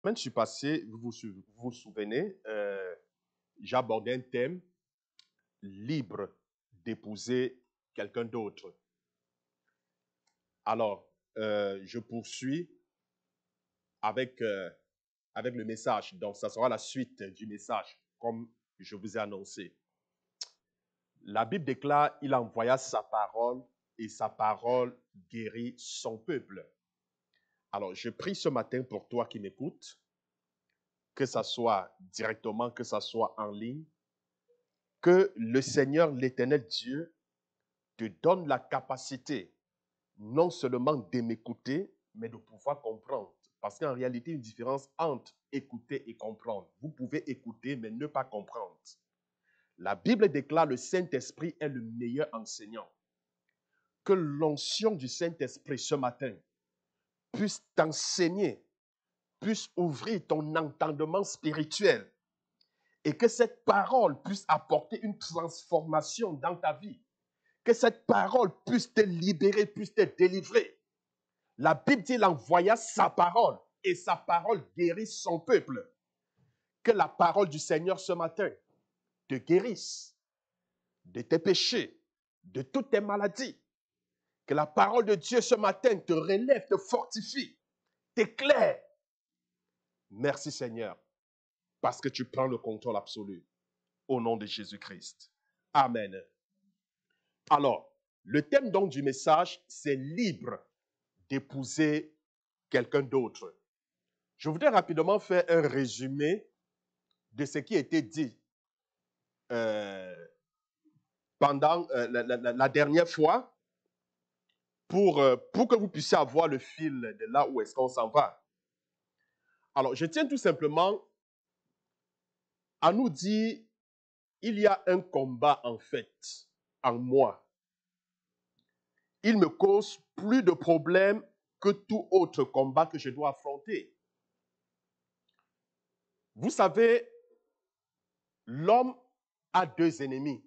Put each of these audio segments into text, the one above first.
Semaine je suis passé, vous souvenez, j'ai abordé un thème libre d'épouser quelqu'un d'autre. Alors, je poursuis avec, avec le message. Donc, ça sera la suite du message, comme je vous ai annoncé. La Bible déclare, il envoya sa parole et sa parole guérit son peuple. Alors, je prie ce matin pour toi qui m'écoutes, que ça soit directement, que ça soit en ligne, que le Seigneur, l'Éternel Dieu, te donne la capacité non seulement de m'écouter, mais de pouvoir comprendre. Parce qu'en réalité, il y a une différence entre écouter et comprendre. Vous pouvez écouter, mais ne pas comprendre. La Bible déclare que le Saint-Esprit est le meilleur enseignant. Que l'onction du Saint-Esprit ce matin puisse t'enseigner, puisse ouvrir ton entendement spirituel et que cette parole puisse apporter une transformation dans ta vie. Que cette parole puisse te libérer, puisse te délivrer. La Bible dit qu'il envoya sa parole et sa parole guérit son peuple. Que la parole du Seigneur ce matin te guérisse de tes péchés, de toutes tes maladies. Que la parole de Dieu ce matin te relève, te fortifie, t'éclaire. Merci Seigneur, parce que tu prends le contrôle absolu. Au nom de Jésus-Christ. Amen. Alors, le thème donc du message, c'est libre d'épouser quelqu'un d'autre. Je voudrais rapidement faire un résumé de ce qui a été dit pendant la dernière fois pour que vous puissiez avoir le fil de là où est-ce qu'on s'en va. Alors, je tiens tout simplement à nous dire, il y a un combat en fait en moi. Il me cause plus de problèmes que tout autre combat que je dois affronter. Vous savez, l'homme a deux ennemis.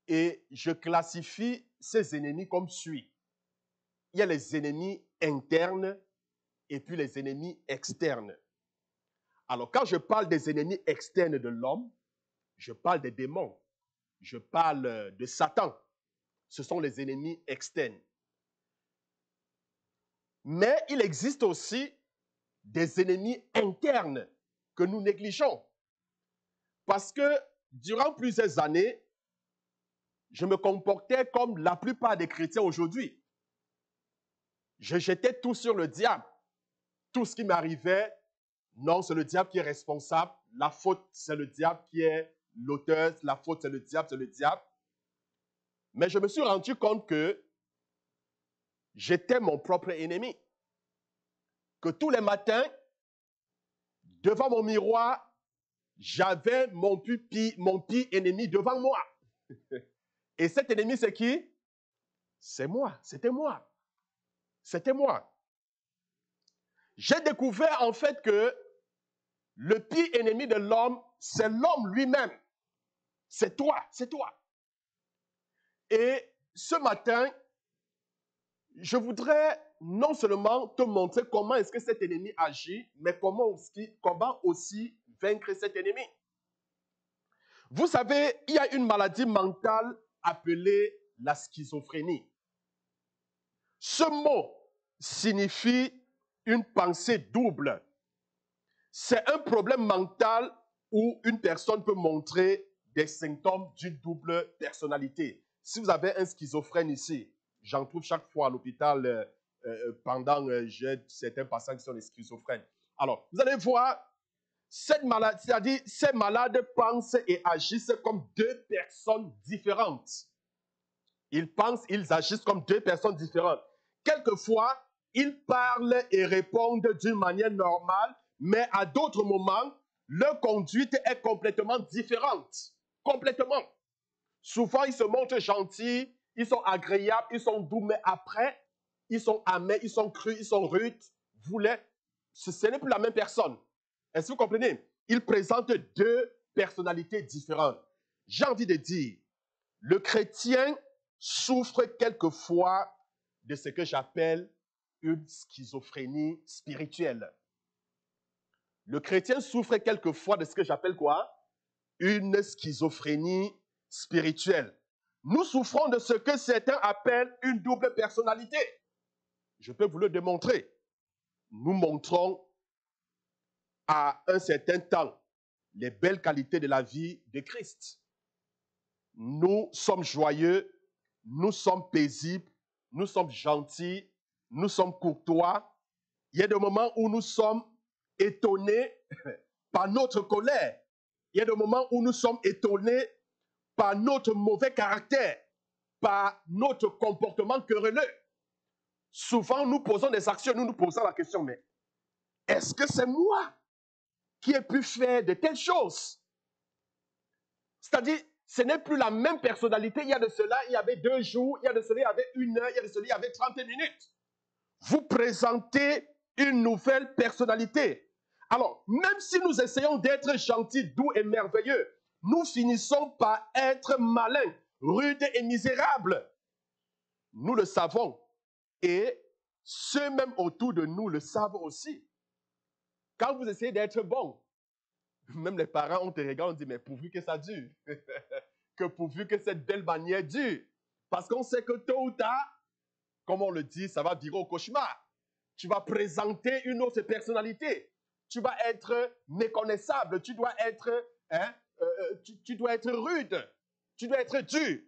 Et je classifie ces ennemis comme suit. Il y a les ennemis internes et puis les ennemis externes. Alors, quand je parle des ennemis externes de l'homme, je parle des démons. Je parle de Satan. Ce sont les ennemis externes. Mais il existe aussi des ennemis internes que nous négligeons. Parce que durant plusieurs années, je me comportais comme la plupart des chrétiens aujourd'hui. Je jetais tout sur le diable. Tout ce qui m'arrivait, non, c'est le diable qui est responsable. La faute, c'est le diable qui est l'auteur. La faute, c'est le diable, c'est le diable. Mais je me suis rendu compte que j'étais mon propre ennemi. Que tous les matins, devant mon miroir, j'avais mon pire ennemi devant moi. Et cet ennemi, c'est qui? C'est moi, c'était moi. C'était moi. J'ai découvert en fait que le pire ennemi de l'homme, c'est l'homme lui-même. C'est toi, c'est toi. Et ce matin, je voudrais non seulement te montrer comment est-ce que cet ennemi agit, mais comment aussi vaincre cet ennemi. Vous savez, il y a une maladie mentale appelée la schizophrénie. Ce mot signifie une pensée double. C'est un problème mental où une personne peut montrer des symptômes d'une double personnalité. Si vous avez un schizophrène ici, j'en trouve chaque fois à l'hôpital j'ai certains patients qui sont des schizophrènes. Alors, vous allez voir, cette maladie, c'est-à-dire ces malades pensent et agissent comme deux personnes différentes. Ils pensent, ils agissent comme deux personnes différentes. Quelquefois, ils parlent et répondent d'une manière normale, mais à d'autres moments, leur conduite est complètement différente. Complètement. Souvent, ils se montrent gentils, ils sont agréables, ils sont doux, mais après, ils sont amers, ils sont crus, ils sont rudes. Ce n'est plus la même personne. Est-ce que vous comprenez? Ils présentent deux personnalités différentes. J'ai envie de dire, le chrétien souffre quelquefois de ce que j'appelle une schizophrénie spirituelle. Le chrétien souffre quelquefois de ce que j'appelle quoi? Une schizophrénie spirituelle. Nous souffrons de ce que certains appellent une double personnalité. Je peux vous le démontrer. Nous montrons à un certain temps les belles qualités de la vie de Christ. Nous sommes joyeux, nous sommes paisibles, nous sommes gentils, nous sommes courtois. Il y a des moments où nous sommes étonnés par notre colère. Il y a des moments où nous sommes étonnés par notre mauvais caractère, par notre comportement querelleux. Souvent, nous posons des actions, nous nous posons la question, mais est-ce que c'est moi qui ai pu faire de telles choses? C'est-à-dire, ce n'est plus la même personnalité. Il y a de cela, il y avait 2 jours, il y a de cela, il y avait 1 heure, il y a de cela, il y avait 30 minutes. Vous présentez une nouvelle personnalité. Alors, même si nous essayons d'être gentils, doux et merveilleux, nous finissons par être malins, rudes et misérables. Nous le savons. Et ceux même autour de nous le savent aussi. Quand vous essayez d'être bon, même les parents, on te regarde, on dit, mais pourvu que ça dure. Que pourvu que cette belle manière dure. Parce qu'on sait que tôt ou tard, comme on le dit, ça va virer au cauchemar. Tu vas présenter une autre personnalité. Tu vas être méconnaissable. Tu dois être, tu dois être rude. Tu dois être dur.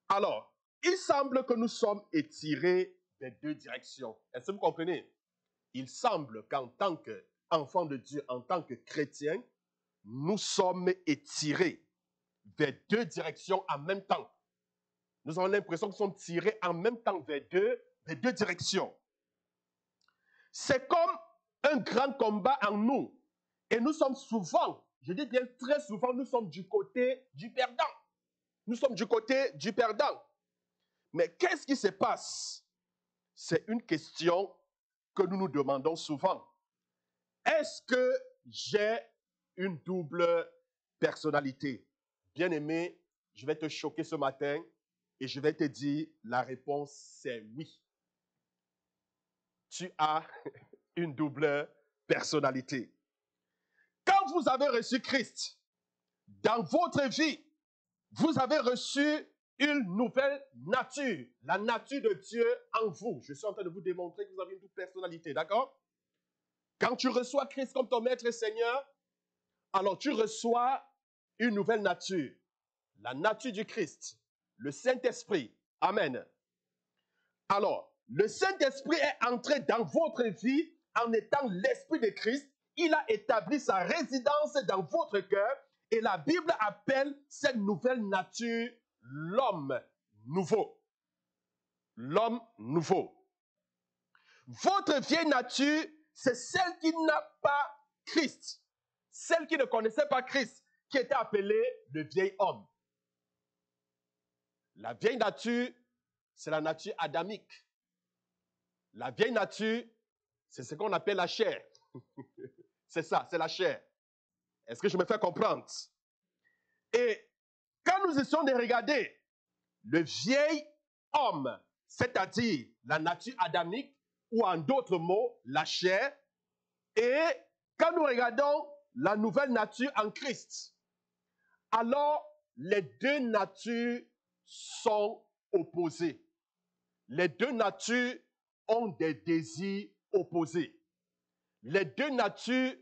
Alors, il semble que nous sommes étirés des 2 directions. Est-ce que vous comprenez? Il semble qu'en tant qu'enfants de Dieu, en tant que chrétiens, nous sommes étirés vers 2 directions en même temps. Nous avons l'impression que nous sommes tirés en même temps vers deux directions. C'est comme un grand combat en nous. Et nous sommes souvent, je dis bien très souvent, nous sommes du côté du perdant. Nous sommes du côté du perdant. Mais qu'est-ce qui se passe? C'est une question que nous nous demandons souvent. Est-ce que j'ai une double personnalité? Bien-aimé, je vais te choquer ce matin et je vais te dire, la réponse c'est oui. Tu as une double personnalité. Quand vous avez reçu Christ dans votre vie, vous avez reçu une nouvelle nature, la nature de Dieu en vous. Je suis en train de vous démontrer que vous avez une double personnalité, d'accord? Quand tu reçois Christ comme ton maître et Seigneur, alors tu reçois une nouvelle nature, la nature du Christ, le Saint-Esprit. Amen. Alors, le Saint-Esprit est entré dans votre vie en étant l'Esprit de Christ. Il a établi sa résidence dans votre cœur et la Bible appelle cette nouvelle nature l'homme nouveau. L'homme nouveau. Votre vieille nature, c'est celle qui n'a pas Christ. Celle qui ne connaissait pas Christ, qui était appelée le vieil homme. La vieille nature, c'est la nature adamique. La vieille nature, c'est ce qu'on appelle la chair. C'est ça, c'est la chair. Est-ce que je me fais comprendre? Et quand nous essayons de regarder le vieil homme, c'est-à-dire la nature adamique, ou en d'autres mots, la chair, et quand nous regardons la nouvelle nature en Christ, alors les 2 natures sont opposées. Les 2 natures ont des désirs opposés. Les 2 natures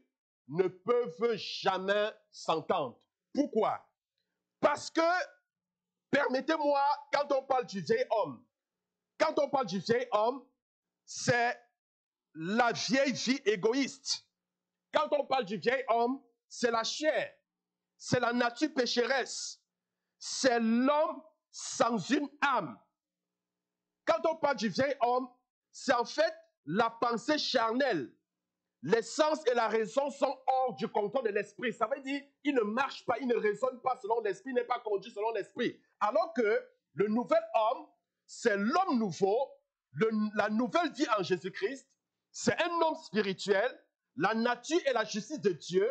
ne peuvent jamais s'entendre. Pourquoi? Parce que, permettez-moi, quand on parle du vieil homme, c'est la vieille vie égoïste. Quand on parle du vieil homme, c'est la chair, c'est la nature pécheresse, c'est l'homme sans une âme. Quand on parle du vieil homme, c'est en fait la pensée charnelle. Les sens et la raison sont hors du contrôle de l'esprit. Ça veut dire qu'il ne marche pas, il ne raisonne pas selon l'esprit, il n'est pas conduit selon l'esprit. Alors que le nouvel homme, c'est l'homme nouveau, la nouvelle vie en Jésus-Christ. C'est un homme spirituel. La nature et la justice de Dieu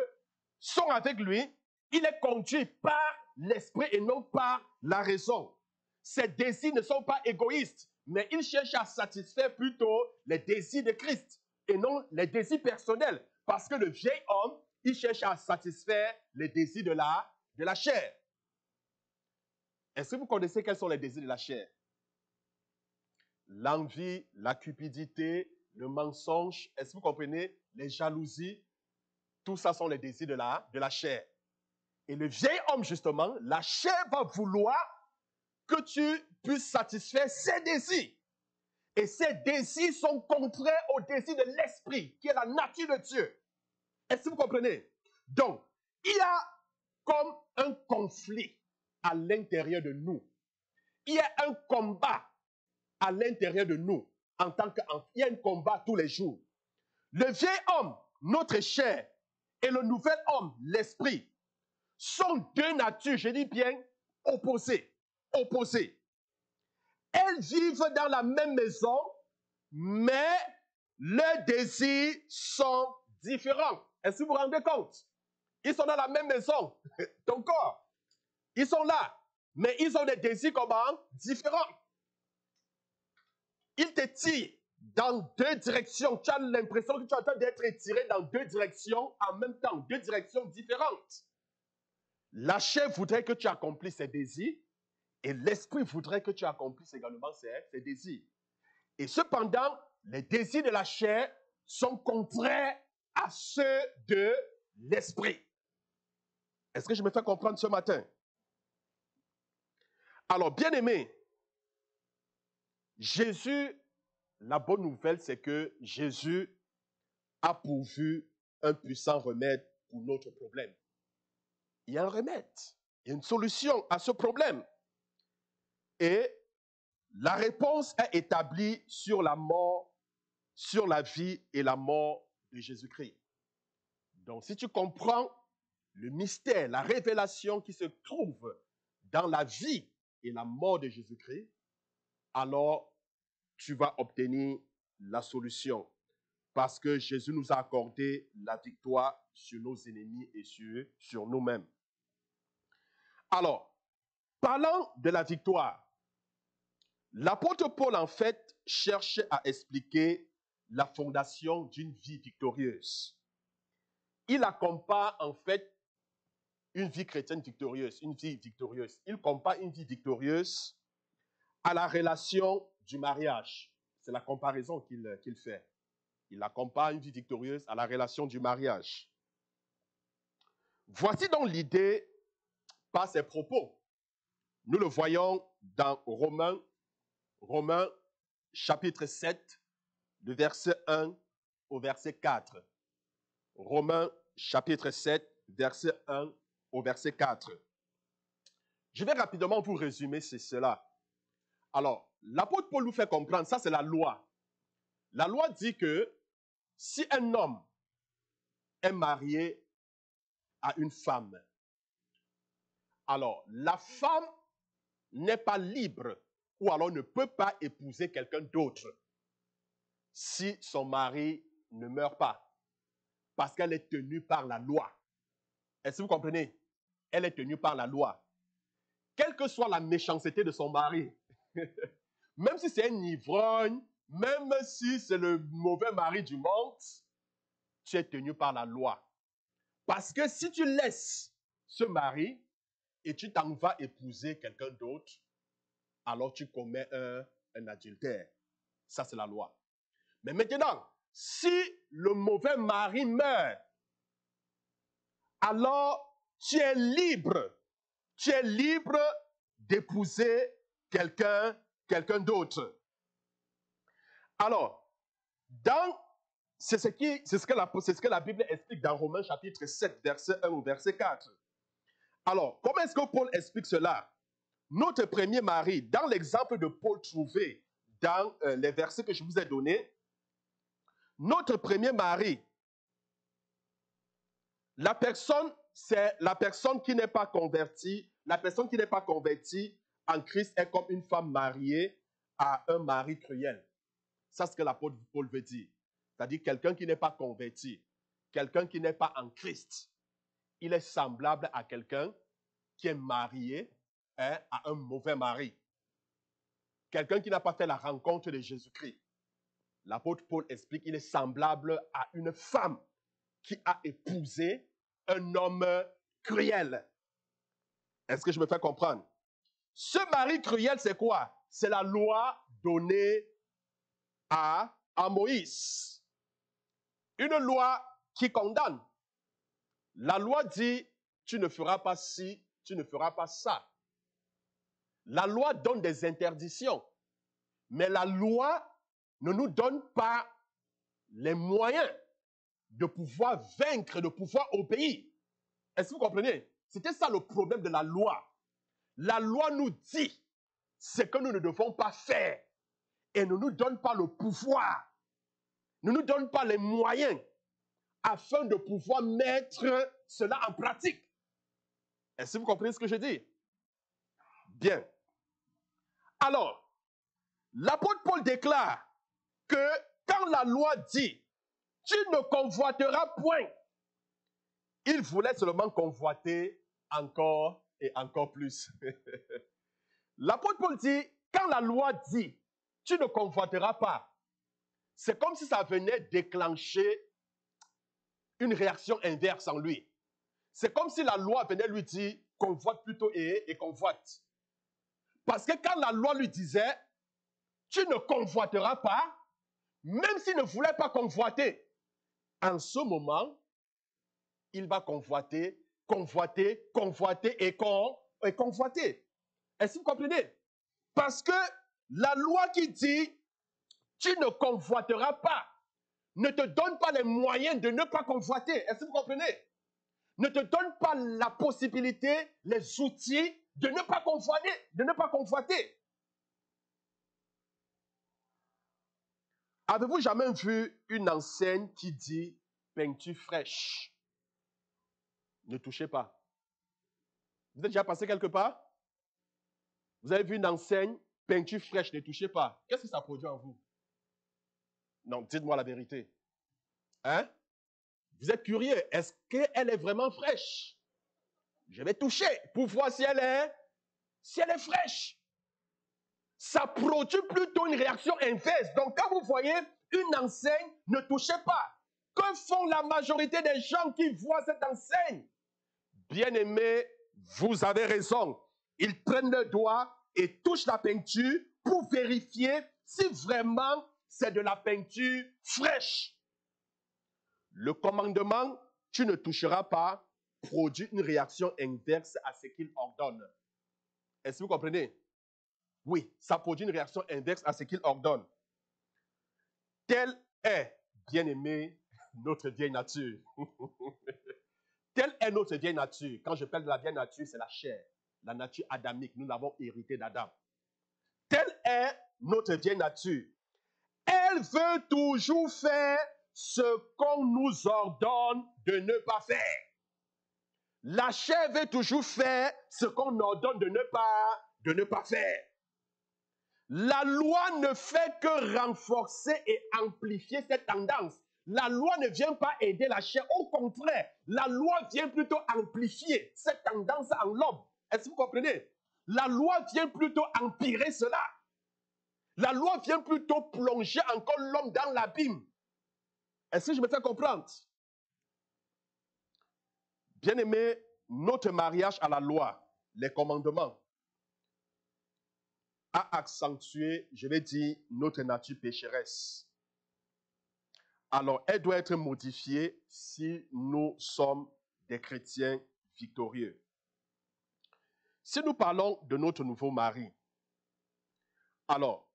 sont avec lui. Il est conduit par l'esprit et non par la raison. Ses désirs ne sont pas égoïstes, mais il cherche à satisfaire plutôt les désirs de Christ. et non les désirs personnels. Parce que le vieil homme, il cherche à satisfaire les désirs de la chair. Est-ce que vous connaissez quels sont les désirs de la chair? L'envie, la cupidité, le mensonge, est-ce que vous comprenez? Les jalousies, tout ça sont les désirs de la chair. Et le vieil homme, justement, la chair va vouloir que tu puisses satisfaire ses désirs. Et ces désirs sont contraires aux désirs de l'esprit, qui est la nature de Dieu. Est-ce que vous comprenez? Donc, il y a comme un conflit à l'intérieur de nous. Il y a un combat à l'intérieur de nous. Il y a un combat tous les jours. Le vieil homme, notre chair, et le nouvel homme, l'esprit, sont deux natures, je dis bien, opposées. Opposées. Elles vivent dans la même maison, mais leurs désirs sont différents. Est-ce que vous vous rendez compte? Ils sont dans la même maison, ton corps. Ils sont là, mais ils ont des désirs comment? Différents. Ils te tirent dans deux directions. Tu as l'impression que tu es en train d'être tiré dans deux directions en même temps, deux directions différentes. La chair voudrait que tu accomplisses ses désirs et l'esprit voudrait que tu accomplisses également ses désirs. Et cependant, les désirs de la chair sont contraires à ceux de l'esprit. Est-ce que je me fais comprendre ce matin? Alors, bien aimé, Jésus, la bonne nouvelle, c'est que Jésus a pourvu un puissant remède pour notre problème. Il y a un remède, il y a une solution à ce problème. Et la réponse est établie sur la mort, sur la vie et la mort de Jésus-Christ. Donc, si tu comprends le mystère, la révélation qui se trouve dans la vie et la mort de Jésus-Christ, alors tu vas obtenir la solution. Parce que Jésus nous a accordé la victoire sur nos ennemis et sur nous-mêmes. Alors, parlant de la victoire, l'apôtre Paul, en fait, cherche à expliquer la fondation d'une vie victorieuse. Il la compare, en fait, une vie chrétienne victorieuse, une vie victorieuse. Il compare une vie victorieuse à la relation du mariage. C'est la comparaison qu'il fait. Il la compare, une vie victorieuse, à la relation du mariage. Voici donc l'idée par ses propos. Nous le voyons dans Romains chapitre 7, de verset 1 au verset 4. Romains chapitre 7, verset 1 au verset 4. Je vais rapidement vous résumer cela. Alors, l'apôtre Paul nous fait comprendre, ça c'est la loi. La loi dit que si un homme est marié à une femme, alors la femme n'est pas libre ou alors ne peut pas épouser quelqu'un d'autre si son mari ne meurt pas, parce qu'elle est tenue par la loi. Est-ce que vous comprenez? Elle est tenue par la loi. Quelle que soit la méchanceté de son mari, même si c'est un ivrogne, même si c'est le mauvais mari du monde, tu es tenu par la loi. Parce que si tu laisses ce mari et tu t'en vas épouser quelqu'un d'autre, alors tu commets un adultère. Ça, c'est la loi. Mais maintenant, si le mauvais mari meurt, alors tu es libre. Tu es libre d'épouser quelqu'un d'autre. Alors, c'est ce que la Bible explique dans Romains chapitre 7, verset 1 au verset 4. Alors, comment est-ce que Paul explique cela? Notre premier mari, dans l'exemple de Paul trouvé dans les versets que je vous ai donnés, notre premier mari, la personne, c'est la personne qui n'est pas convertie. La personne qui n'est pas convertie en Christ est comme une femme mariée à un mari cruel. Ça, c'est ce que l'apôtre Paul veut dire. C'est-à-dire quelqu'un qui n'est pas converti, quelqu'un qui n'est pas en Christ. Il est semblable à quelqu'un qui est marié à un mauvais mari. Quelqu'un qui n'a pas fait la rencontre de Jésus-Christ. l'apôtre Paul explique qu'il est semblable à une femme qui a épousé un homme cruel. Est-ce que je me fais comprendre? Ce mari cruel, c'est quoi? C'est la loi donnée à Moïse. Une loi qui condamne. La loi dit, tu ne feras pas ci, tu ne feras pas ça. La loi donne des interdictions, mais la loi ne nous donne pas les moyens de pouvoir vaincre, de pouvoir obéir. Est-ce que vous comprenez? C'était ça le problème de la loi. La loi nous dit ce que nous ne devons pas faire et ne nous donne pas le pouvoir, ne nous donne pas les moyens afin de pouvoir mettre cela en pratique. Est-ce que vous comprenez ce que je dis? Bien. Alors, l'apôtre Paul déclare que quand la loi dit « tu ne convoiteras point », il voulait seulement convoiter encore et encore plus. L'apôtre Paul dit « quand la loi dit « tu ne convoiteras pas », c'est comme si ça venait déclencher une réaction inverse en lui. C'est comme si la loi venait lui dire « convoite plutôt et convoite ». Parce que quand la loi lui disait « tu ne convoiteras pas », même s'il ne voulait pas convoiter, en ce moment, il va convoiter, convoiter, convoiter et convoiter. Est-ce que vous comprenez? Parce que la loi qui dit « tu ne convoiteras pas » ne te donne pas les moyens de ne pas convoiter. Est-ce que vous comprenez? Ne te donne pas la possibilité, les outils de ne pas convoiter, de ne pas convoiter. Avez-vous jamais vu une enseigne qui dit peinture fraîche? Ne touchez pas. Vous êtes déjà passé quelque part? Vous avez vu une enseigne peinture fraîche, ne touchez pas. Qu'est-ce que ça produit en vous? Non, dites-moi la vérité. Hein? Vous êtes curieux. Est-ce qu'elle est vraiment fraîche? Je vais toucher pour voir si elle est fraîche. Ça produit plutôt une réaction inverse. Donc, quand vous voyez une enseigne, ne touchez pas. Que font la majorité des gens qui voient cette enseigne? Bien-aimés, vous avez raison. Ils prennent le doigt et touchent la peinture pour vérifier si vraiment c'est de la peinture fraîche. Le commandement, tu ne toucheras pas, produit une réaction inverse à ce qu'il ordonne. Est-ce que vous comprenez? Oui, ça produit une réaction inverse à ce qu'il ordonne. Telle est, bien-aimé, notre vieille nature. Telle est notre vieille nature. Quand je parle de la vieille nature, c'est la chair, la nature adamique. Nous l'avons hérité d'Adam. Telle est notre vieille nature. Elle veut toujours faire ce qu'on nous ordonne de ne pas faire. La chair veut toujours faire ce qu'on ordonne de ne pas faire. La loi ne fait que renforcer et amplifier cette tendance. La loi ne vient pas aider la chair. Au contraire, la loi vient plutôt amplifier cette tendance en l'homme. Est-ce que vous comprenez? La loi vient plutôt empirer cela. La loi vient plutôt plonger encore l'homme dans l'abîme. Est-ce que je me fais comprendre? Bien-aimé, notre mariage à la loi, les commandements, a accentué, je vais dire, notre nature pécheresse. Alors, elle doit être modifiée si nous sommes des chrétiens victorieux. Si nous parlons de notre nouveau mari, alors,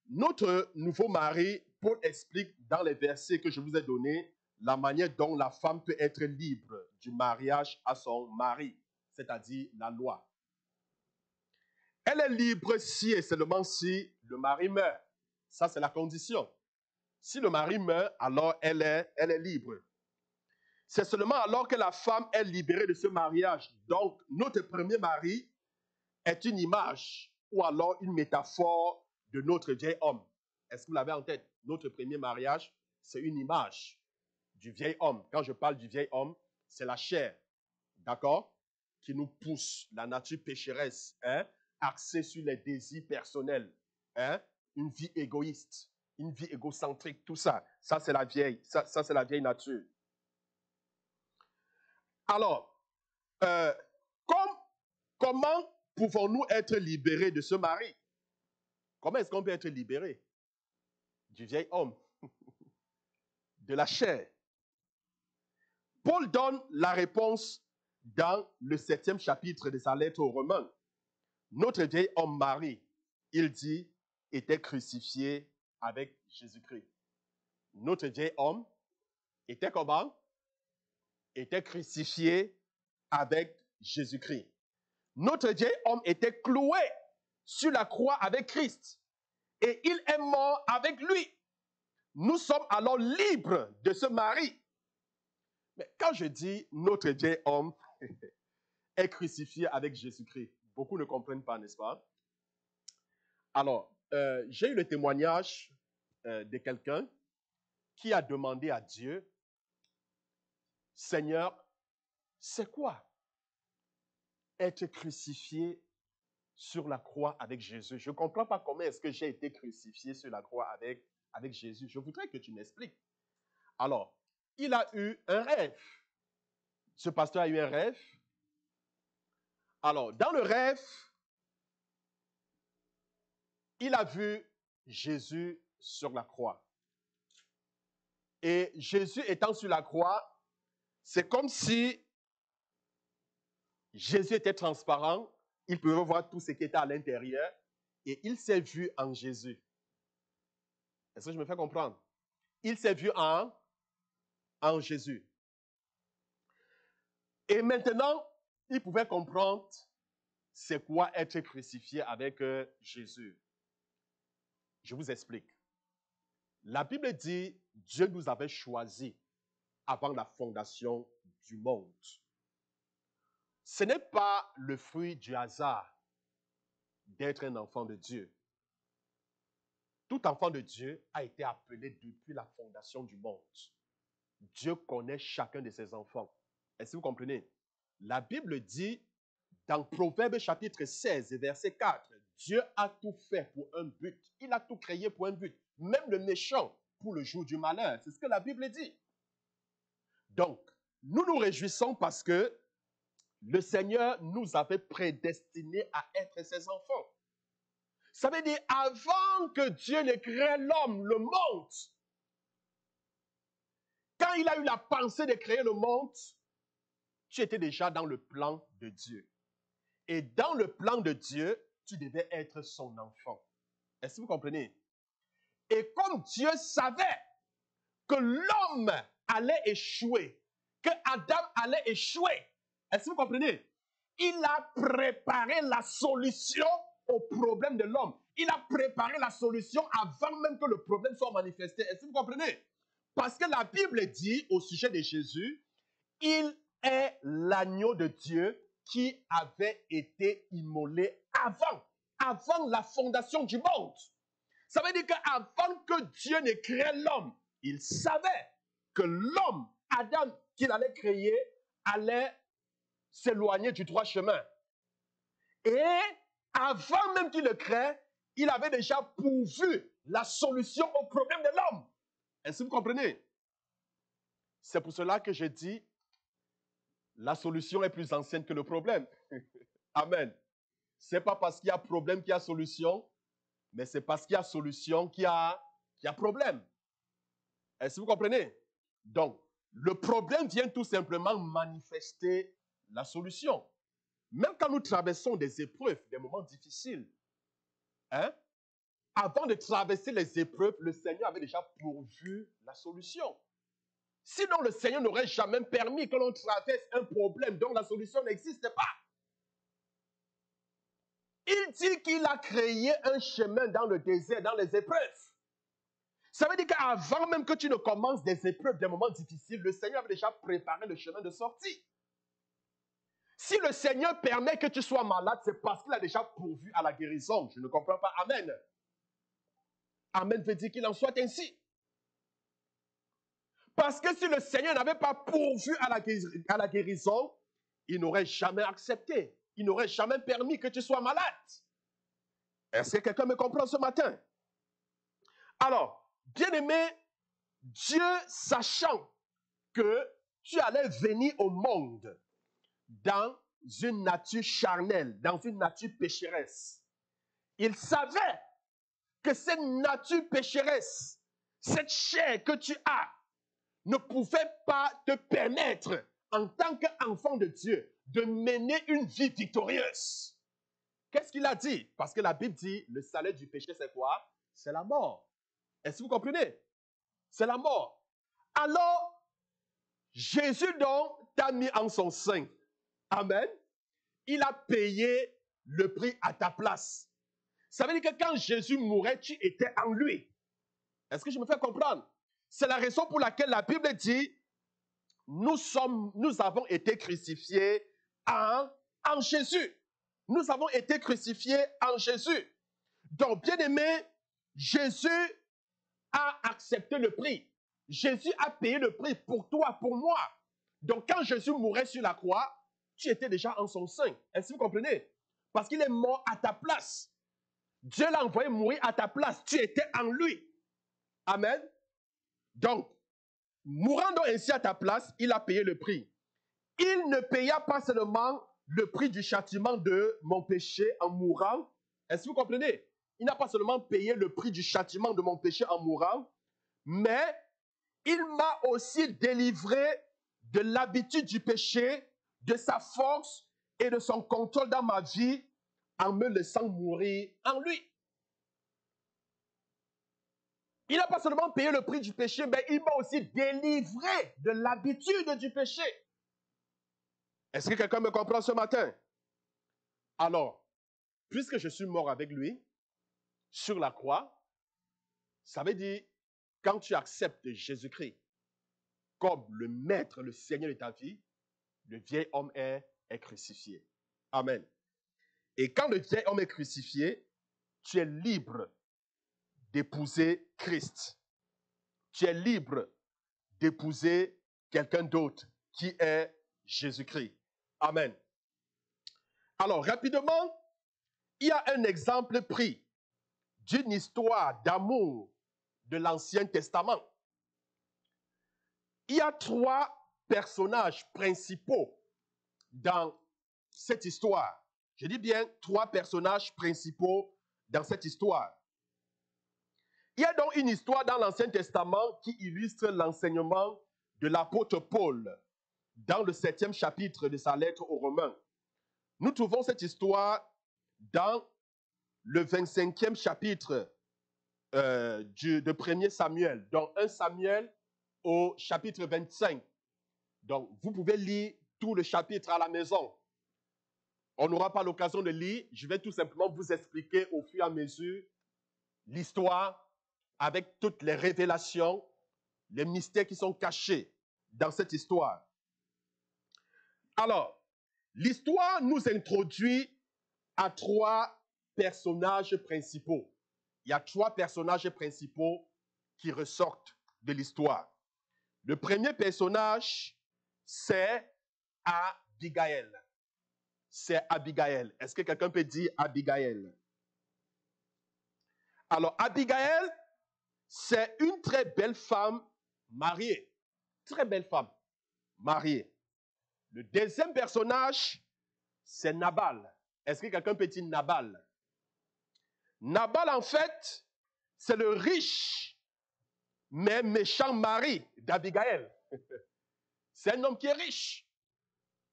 notre nouveau mari, Paul explique dans les versets que je vous ai donnés la manière dont la femme peut être libre du mariage à son mari, c'est-à-dire la loi. Elle est libre si et seulement si le mari meurt. Ça, c'est la condition. Si le mari meurt, alors elle est libre. C'est seulement alors que la femme est libérée de ce mariage. Donc, notre premier mari est une image ou alors une métaphore de notre vieil homme. Est-ce que vous l'avez en tête? Notre premier mariage, c'est une image du vieil homme. Quand je parle du vieil homme, c'est la chair, d'accord? Qui nous pousse, la nature pécheresse, axée sur les désirs personnels, une vie égoïste. une vie égocentrique, tout ça. Ça, c'est la vieille nature. Alors, euh, comment pouvons-nous être libérés de ce mari? Comment est-ce qu'on peut être libéré du vieil homme, de la chair? Paul donne la réponse dans le 7e chapitre de sa lettre aux Romains. Notre vieil homme Marie, il dit, était crucifié avec Jésus-Christ. Notre vieil homme était comment? Était crucifié avec Jésus-Christ. Notre vieil homme était cloué sur la croix avec Christ. Et il est mort avec lui. Nous sommes alors libres de ce mari. Mais quand je dis notre vieil homme est crucifié avec Jésus-Christ, beaucoup ne comprennent pas, n'est-ce pas? Alors, j'ai eu le témoignage de quelqu'un qui a demandé à Dieu, Seigneur, c'est quoi être crucifié sur la croix avec Jésus? Je ne comprends pas comment est-ce que j'ai été crucifié sur la croix avec Jésus. Je voudrais que tu m'expliques. Alors, il a eu un rêve. Ce pasteur a eu un rêve. Alors, dans le rêve, il a vu Jésus sur la croix. Et Jésus étant sur la croix, c'est comme si Jésus était transparent. Il pouvait voir tout ce qui était à l'intérieur. Et il s'est vu en Jésus. Est-ce que je me fais comprendre? Il s'est vu en Jésus. Et maintenant, il pouvait comprendre c'est quoi être crucifié avec Jésus. Je vous explique. La Bible dit, Dieu nous avait choisis avant la fondation du monde. Ce n'est pas le fruit du hasard d'être un enfant de Dieu. Tout enfant de Dieu a été appelé depuis la fondation du monde. Dieu connaît chacun de ses enfants. Est-ce que vous comprenez? La Bible dit, dans Proverbe chapitre 16, verset 4, Dieu a tout fait pour un but. Il a tout créé pour un but. Même le méchant pour le jour du malheur. C'est ce que la Bible dit. Donc, nous nous réjouissons parce que le Seigneur nous avait prédestinés à être ses enfants. Ça veut dire, avant que Dieu ne crée l'homme, le monde, quand il a eu la pensée de créer le monde, tu étais déjà dans le plan de Dieu. Et dans le plan de Dieu, tu devais être son enfant. Est-ce que vous comprenez? Et comme Dieu savait que l'homme allait échouer, que Adam allait échouer, est-ce que vous comprenez? Il a préparé la solution au problème de l'homme. Il a préparé la solution avant même que le problème soit manifesté. Est-ce que vous comprenez? Parce que la Bible dit au sujet de Jésus, il est l'agneau de Dieu qui avait été immolé avant la fondation du monde. Ça veut dire qu'avant que Dieu ne crée l'homme, il savait que l'homme, Adam, qu'il allait créer, allait s'éloigner du droit chemin. Et avant même qu'il le crée, il avait déjà pourvu la solution au problème de l'homme. Est-ce que vous comprenez? C'est pour cela que je dis, la solution est plus ancienne que le problème. Amen. Ce n'est pas parce qu'il y a problème qu'il y a solution, mais c'est parce qu'il y a solution qu'il y a problème. Est-ce que vous comprenez? Donc, le problème vient tout simplement manifester la solution. Même quand nous traversons des épreuves, des moments difficiles, hein, avant de traverser les épreuves, le Seigneur avait déjà pourvu la solution. Sinon, le Seigneur n'aurait jamais permis que l'on traverse un problème dont la solution n'existe pas. Il dit qu'il a créé un chemin dans le désert, dans les épreuves. Ça veut dire qu'avant même que tu ne commences des épreuves, des moments difficiles, le Seigneur avait déjà préparé le chemin de sortie. Si le Seigneur permet que tu sois malade, c'est parce qu'il a déjà pourvu à la guérison. Je ne comprends pas. Amen. Amen veut dire qu'il en soit ainsi. Parce que si le Seigneur n'avait pas pourvu à la guérison, il n'aurait jamais accepté. Il n'aurait jamais permis que tu sois malade. Est-ce que quelqu'un me comprend ce matin? Alors, bien-aimé, Dieu, sachant que tu allais venir au monde dans une nature charnelle, dans une nature pécheresse, il savait que cette nature pécheresse, cette chair que tu as, ne pouvait pas te permettre, en tant qu'enfant de Dieu, de mener une vie victorieuse. Qu'est-ce qu'il a dit? Parce que la Bible dit, le salaire du péché, c'est quoi? C'est la mort. Est-ce que vous comprenez? C'est la mort. Alors, Jésus donc t'a mis en son sein. Amen. Il a payé le prix à ta place. Ça veut dire que quand Jésus mourait, tu étais en lui. Est-ce que je me fais comprendre? C'est la raison pour laquelle la Bible dit, nous avons été crucifiés en Jésus. Nous avons été crucifiés en Jésus. Donc, bien-aimé, Jésus a accepté le prix. Jésus a payé le prix pour toi, pour moi. Donc, quand Jésus mourait sur la croix, tu étais déjà en son sein. Est-ce que vous comprenez? Parce qu'il est mort à ta place. Dieu l'a envoyé mourir à ta place. Tu étais en lui. Amen. Donc, mourant donc ainsi à ta place, il a payé le prix. Il ne paya pas seulement le prix du châtiment de mon péché en mourant. Est-ce que vous comprenez? Il n'a pas seulement payé le prix du châtiment de mon péché en mourant, mais il m'a aussi délivré de l'habitude du péché, de sa force et de son contrôle dans ma vie en me laissant mourir en lui. Il n'a pas seulement payé le prix du péché, mais il m'a aussi délivré de l'habitude du péché. Est-ce que quelqu'un me comprend ce matin? Alors, puisque je suis mort avec lui sur la croix, ça veut dire, quand tu acceptes Jésus-Christ comme le maître, le Seigneur de ta vie, le vieil homme est crucifié. Amen. Et quand le vieil homme est crucifié, tu es libre d'épouser Christ. Tu es libre d'épouser quelqu'un d'autre qui est Jésus-Christ. Amen. Alors, rapidement, il y a un exemple pris d'une histoire d'amour de l'Ancien Testament. Il y a 3 personnages principaux dans cette histoire. Je dis bien 3 personnages principaux dans cette histoire. Il y a donc une histoire dans l'Ancien Testament qui illustre l'enseignement de l'apôtre Paul dans le 7e chapitre de sa lettre aux Romains. Nous trouvons cette histoire dans le 25e chapitre de 1er Samuel, donc 1 Samuel au chapitre 25. Donc, vous pouvez lire tout le chapitre à la maison. On n'aura pas l'occasion de lire. Je vais tout simplement vous expliquer au fur et à mesure l'histoire avec toutes les révélations, les mystères qui sont cachés dans cette histoire. Alors, l'histoire nous introduit à 3 personnages principaux. Il y a 3 personnages principaux qui ressortent de l'histoire. Le premier personnage, c'est Abigail. C'est Abigail. Est-ce que quelqu'un peut dire Abigail? Alors, Abigail, c'est une très belle femme mariée. Très belle femme mariée. Le deuxième personnage, c'est Nabal. Est-ce que quelqu'un peut dire Nabal? Nabal, en fait, c'est le riche, mais méchant mari d'Abigail. C'est un homme qui est riche,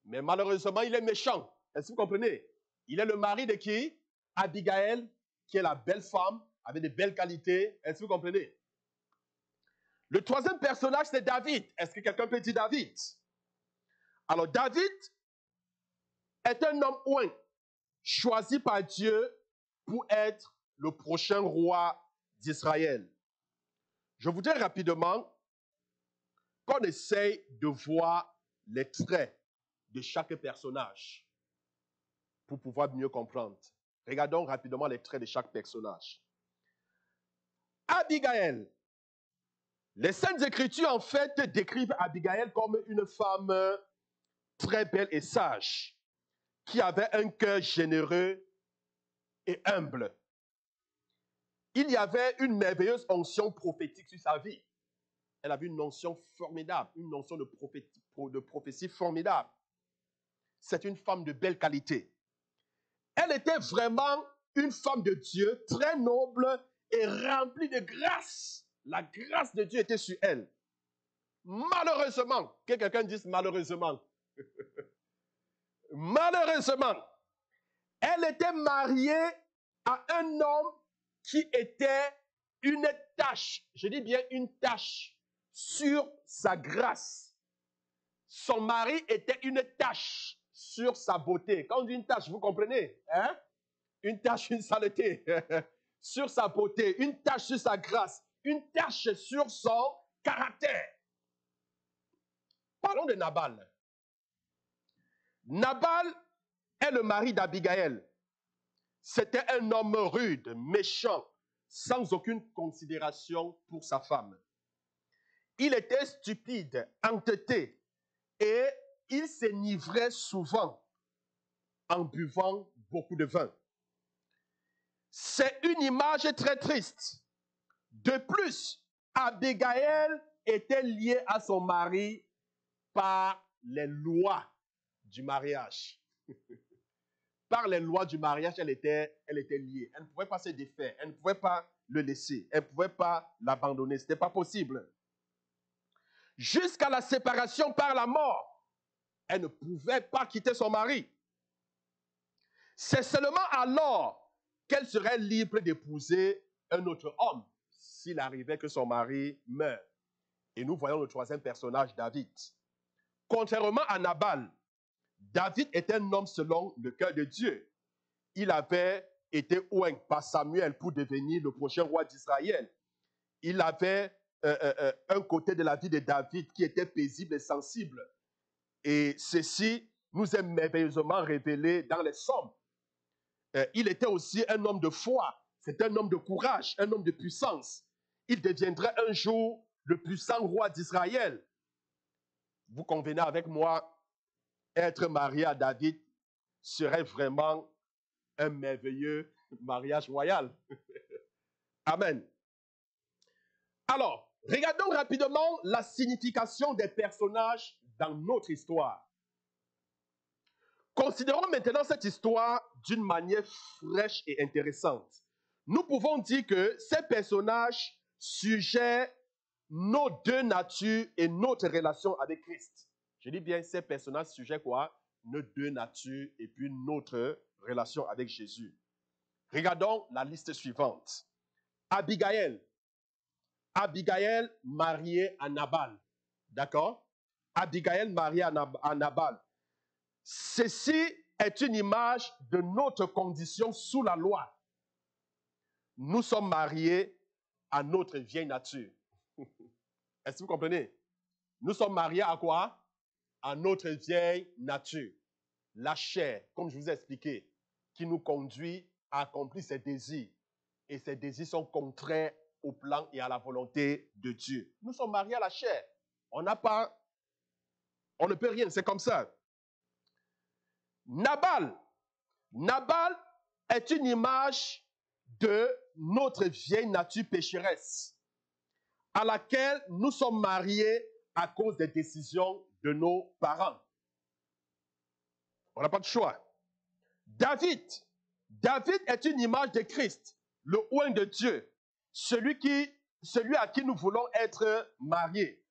mais malheureusement, il est méchant. Est-ce que vous comprenez? Il est le mari de qui? Abigail, qui est la belle femme, avec de belles qualités. Est-ce que vous comprenez? Le troisième personnage, c'est David. Est-ce que quelqu'un peut dire David? Alors, David est un homme oint, choisi par Dieu pour être le prochain roi d'Israël. Je voudrais rapidement qu'on essaye de voir les traits de chaque personnage pour pouvoir mieux comprendre. Regardons rapidement les traits de chaque personnage. Abigail. Les Saintes Écritures, en fait, décrivent Abigail comme une femme très belle et sage, qui avait un cœur généreux et humble. il y avait une merveilleuse onction prophétique sur sa vie. Elle avait une onction formidable, une onction de prophétie formidable. C'est une femme de belle qualité. Elle était vraiment une femme de Dieu, très noble et remplie de grâce. La grâce de Dieu était sur elle. Malheureusement, que quelqu'un dise malheureusement, malheureusement, elle était mariée à un homme qui était une tache, je dis bien une tache, sur sa grâce. Son mari était une tache sur sa beauté. Quand on dit une tache, vous comprenez, hein? Une tache, une saleté sur sa beauté, une tache sur sa grâce, une tache sur son caractère. Parlons de Nabal. Nabal est le mari d'Abigaël. C'était un homme rude, méchant, sans aucune considération pour sa femme. Il était stupide, entêté, et il s'enivrait souvent en buvant beaucoup de vin. C'est une image très triste. De plus, Abigaël était liée à son mari par les lois du mariage. Par les lois du mariage, elle était liée. Elle ne pouvait pas se défaire. Elle ne pouvait pas le laisser. Elle ne pouvait pas l'abandonner. Ce n'était pas possible. Jusqu'à la séparation par la mort, elle ne pouvait pas quitter son mari. C'est seulement alors qu'elle serait libre d'épouser un autre homme s'il arrivait que son mari meure. Et nous voyons le troisième personnage, David. Contrairement à Nabal, David était un homme selon le cœur de Dieu. Il avait été oint par Samuel pour devenir le prochain roi d'Israël. Il avait un côté de la vie de David qui était paisible et sensible. Et ceci nous est merveilleusement révélé dans les psaumes. Il était aussi un homme de foi. C'était un homme de courage, un homme de puissance. Il deviendrait un jour le puissant roi d'Israël. Vous convenez avec moi, être marié à David serait vraiment un merveilleux mariage royal. Amen. Alors, regardons rapidement la signification des personnages dans notre histoire. Considérons maintenant cette histoire d'une manière fraîche et intéressante. Nous pouvons dire que ces personnages suggèrent nos deux natures et notre relation avec Christ. Je dis bien, ces personnages suggèrent quoi? Nos deux natures et puis notre relation avec Jésus. Regardons la liste suivante. Abigaël. Abigaël mariée à Nabal. D'accord? Abigaël mariée à Nabal. Ceci est une image de notre condition sous la loi. Nous sommes mariés à notre vieille nature. Est-ce que vous comprenez? Nous sommes mariés à quoi? À notre vieille nature. La chair, comme je vous ai expliqué, qui nous conduit à accomplir ses désirs. Et ces désirs sont contraires au plan et à la volonté de Dieu. Nous sommes mariés à la chair. On ne peut rien, c'est comme ça. Nabal est une image de notre vieille nature pécheresse à laquelle nous sommes mariés à cause des décisions de nos parents. On n'a pas de choix. David est une image de Christ, le oint de Dieu, celui à qui nous voulons être mariés,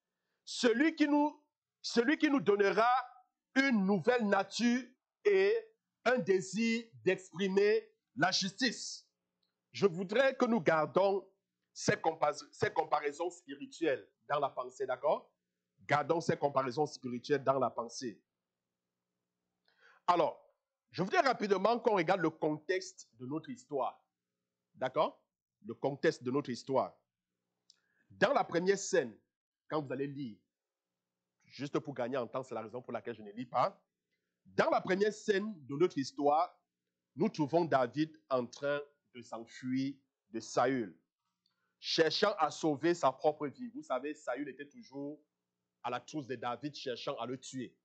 celui qui nous donnera une nouvelle nature et un désir d'exprimer la justice. Je voudrais que nous gardons ces comparaisons spirituelles dans la pensée, d'accord? Gardons ces comparaisons spirituelles dans la pensée. Alors, je voudrais rapidement qu'on regarde le contexte de notre histoire. D'accord? Le contexte de notre histoire. Dans la première scène, quand vous allez lire, juste pour gagner en temps, c'est la raison pour laquelle je ne lis pas. Dans la première scène de notre histoire, nous trouvons David en train de s'enfuir de Saül, cherchant à sauver sa propre vie. Vous savez, Saül était toujours à la trousse de David, cherchant à le tuer.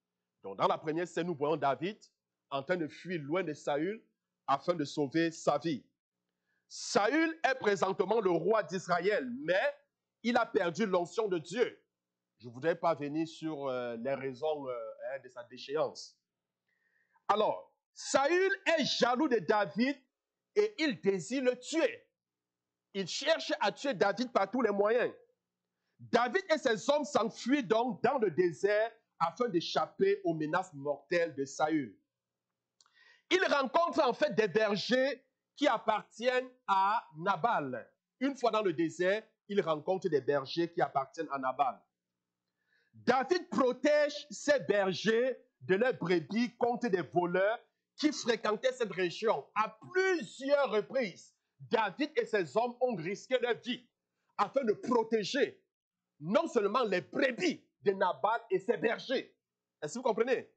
Donc, dans la première scène, nous voyons David en train de fuir loin de Saül afin de sauver sa vie. Saül est présentement le roi d'Israël, mais il a perdu l'onction de Dieu. Je ne voudrais pas venir sur les raisons de sa déchéance. Alors, Saül est jaloux de David et il désire le tuer. Il cherche à tuer David par tous les moyens. David et ses hommes s'enfuient donc dans le désert afin d'échapper aux menaces mortelles de Saül. Ils rencontrent en fait des bergers qui appartiennent à Nabal. Une fois dans le désert, ils rencontrent des bergers qui appartiennent à Nabal. David protège ces bergers de leurs brebis contre des voleurs qui fréquentaient cette région. À plusieurs reprises, David et ses hommes ont risqué leur vie afin de protéger non seulement les brebis de Nabal et ses bergers. Est-ce que vous comprenez?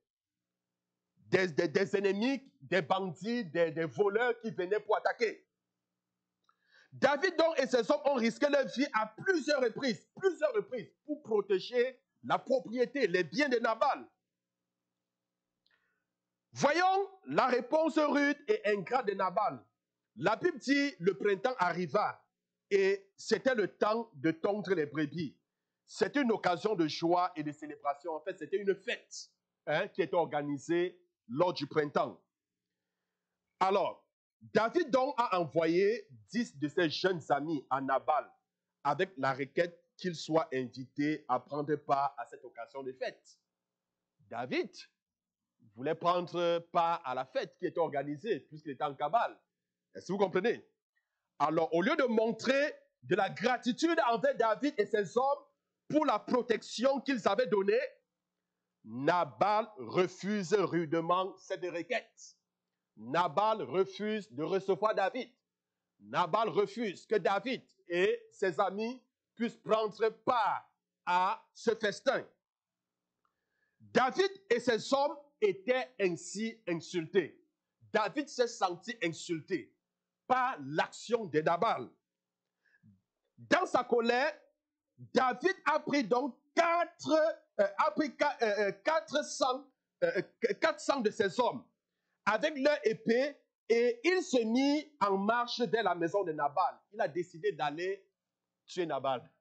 Des ennemis, des bandits, des voleurs qui venaient pour attaquer. David donc et ses hommes ont risqué leur vie à plusieurs reprises pour protéger la propriété, les biens de Nabal. Voyons la réponse rude et ingrate de Nabal. La Bible dit, le printemps arriva et c'était le temps de tondre les brebis. C'était une occasion de joie et de célébration. En fait, c'était une fête qui était organisée lors du printemps. Alors, David donc a envoyé 10 de ses jeunes amis à Nabal avec la requête qu'il soit invité à prendre part à cette occasion de fête. David voulait prendre part à la fête qui était organisée puisqu'il était en cabale. Est-ce que vous comprenez? Alors, au lieu de montrer de la gratitude envers David et ses hommes pour la protection qu'ils avaient donnée, Nabal refuse rudement cette requête. Nabal refuse de recevoir David. Nabal refuse que David et ses amis puissent prendre part à ce festin. David et ses hommes étaient ainsi insultés. David s'est senti insulté par l'action de Nabal. Dans sa colère, David a pris donc 400 de ses hommes avec leur épée et il se mit en marche vers la maison de Nabal. Il a décidé d'aller tuer Nabal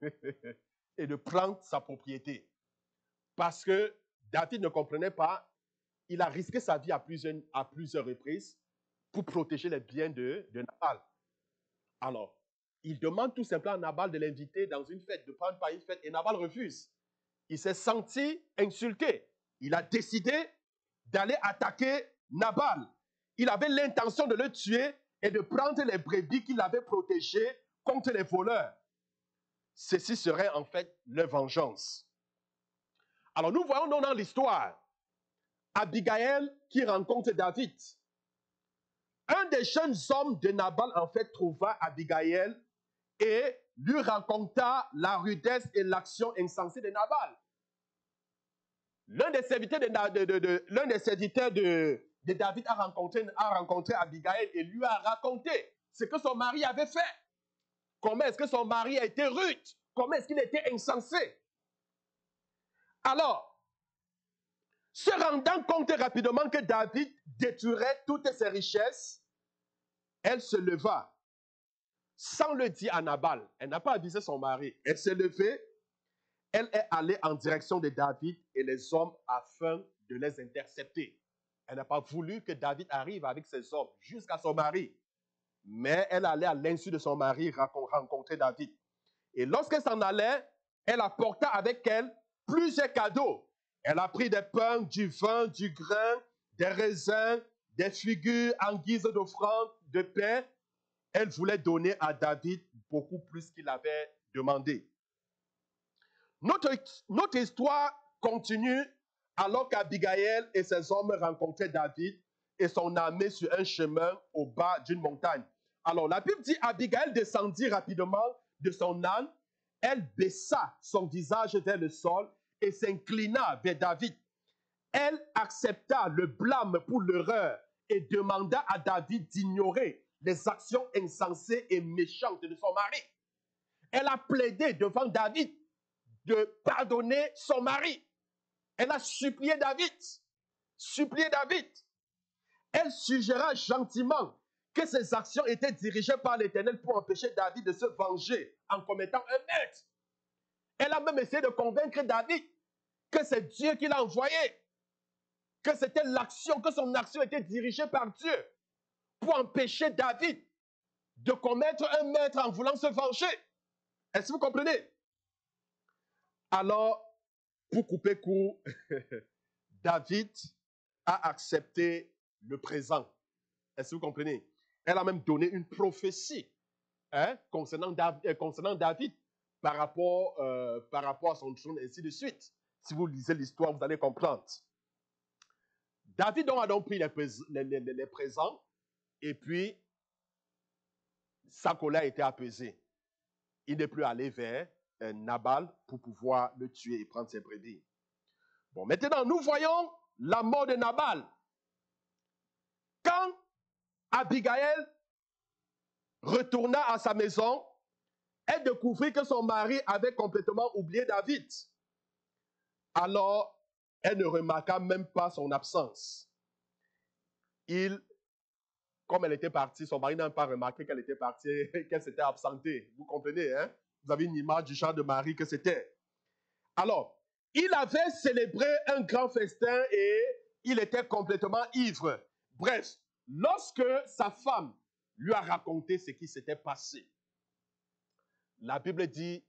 et de prendre sa propriété. Parce que David ne comprenait pas, il a risqué sa vie à plusieurs reprises pour protéger les biens de Nabal. Alors, il demande tout simplement à Nabal de l'inviter dans une fête, de prendre part à une fête, et Nabal refuse. Il s'est senti insulté. Il a décidé d'aller attaquer Nabal. Il avait l'intention de le tuer et de prendre les brebis qu'il avait protégées contre les voleurs. Ceci serait en fait leur vengeance. Alors nous voyons donc dans l'histoire Abigail qui rencontre David. Un des jeunes hommes de Nabal en fait trouva Abigail et lui raconta la rudesse et l'action insensée de Nabal. L'un des serviteurs de David a rencontré Abigail et lui a raconté ce que son mari avait fait. Comment est-ce que son mari a été rude? Comment est-ce qu'il était insensé? Alors, se rendant compte rapidement que David détruirait toutes ses richesses, elle se leva sans le dire à Nabal. Elle n'a pas avisé son mari. Elle s'est levée. Elle est allée en direction de David et les hommes afin de les intercepter. Elle n'a pas voulu que David arrive avec ses hommes jusqu'à son mari. Mais elle allait à l'insu de son mari rencontrer David. Et lorsqu'elle s'en allait, elle apporta avec elle plusieurs cadeaux. Elle a pris des pains, du vin, du grain, des raisins, des figures en guise d'offrande, de pain. Elle voulait donner à David beaucoup plus qu'il avait demandé. Notre histoire continue alors qu'Abigail et ses hommes rencontraient David et son armée sur un chemin au bas d'une montagne. Alors la Bible dit Abigail descendit rapidement de son âne, elle baissa son visage vers le sol et s'inclina vers David. Elle accepta le blâme pour l'erreur et demanda à David d'ignorer les actions insensées et méchantes de son mari. Elle a plaidé devant David de pardonner son mari. Elle a supplié David. Elle suggéra gentiment que ses actions étaient dirigées par l'Éternel pour empêcher David de se venger en commettant un meurtre. Elle a même essayé de convaincre David que c'est Dieu qui l'a envoyé, que c'était l'action, que son action était dirigée par Dieu pour empêcher David de commettre un meurtre en voulant se venger. Est-ce que vous comprenez? Alors, pour couper court, David a accepté le présent. Est-ce que vous comprenez? Elle a même donné une prophétie concernant David par rapport à son trône, ainsi de suite. Si vous lisez l'histoire, vous allez comprendre. David a donc pris les présents et puis sa colère a été apaisée. Il n'est plus allé vers Nabal pour pouvoir le tuer et prendre ses brebis. Bon, maintenant, nous voyons la mort de Nabal. Quand Abigail retourna à sa maison, elle découvrit que son mari avait complètement oublié David. Alors, elle ne remarqua même pas son absence. Comme elle était partie, son mari n'a pas remarqué qu'elle était partie, qu'elle s'était absentée. Vous comprenez, hein? Vous avez une image du genre de Marie que c'était. Alors, il avait célébré un grand festin et il était complètement ivre. Bref, lorsque sa femme lui a raconté ce qui s'était passé, la Bible dit,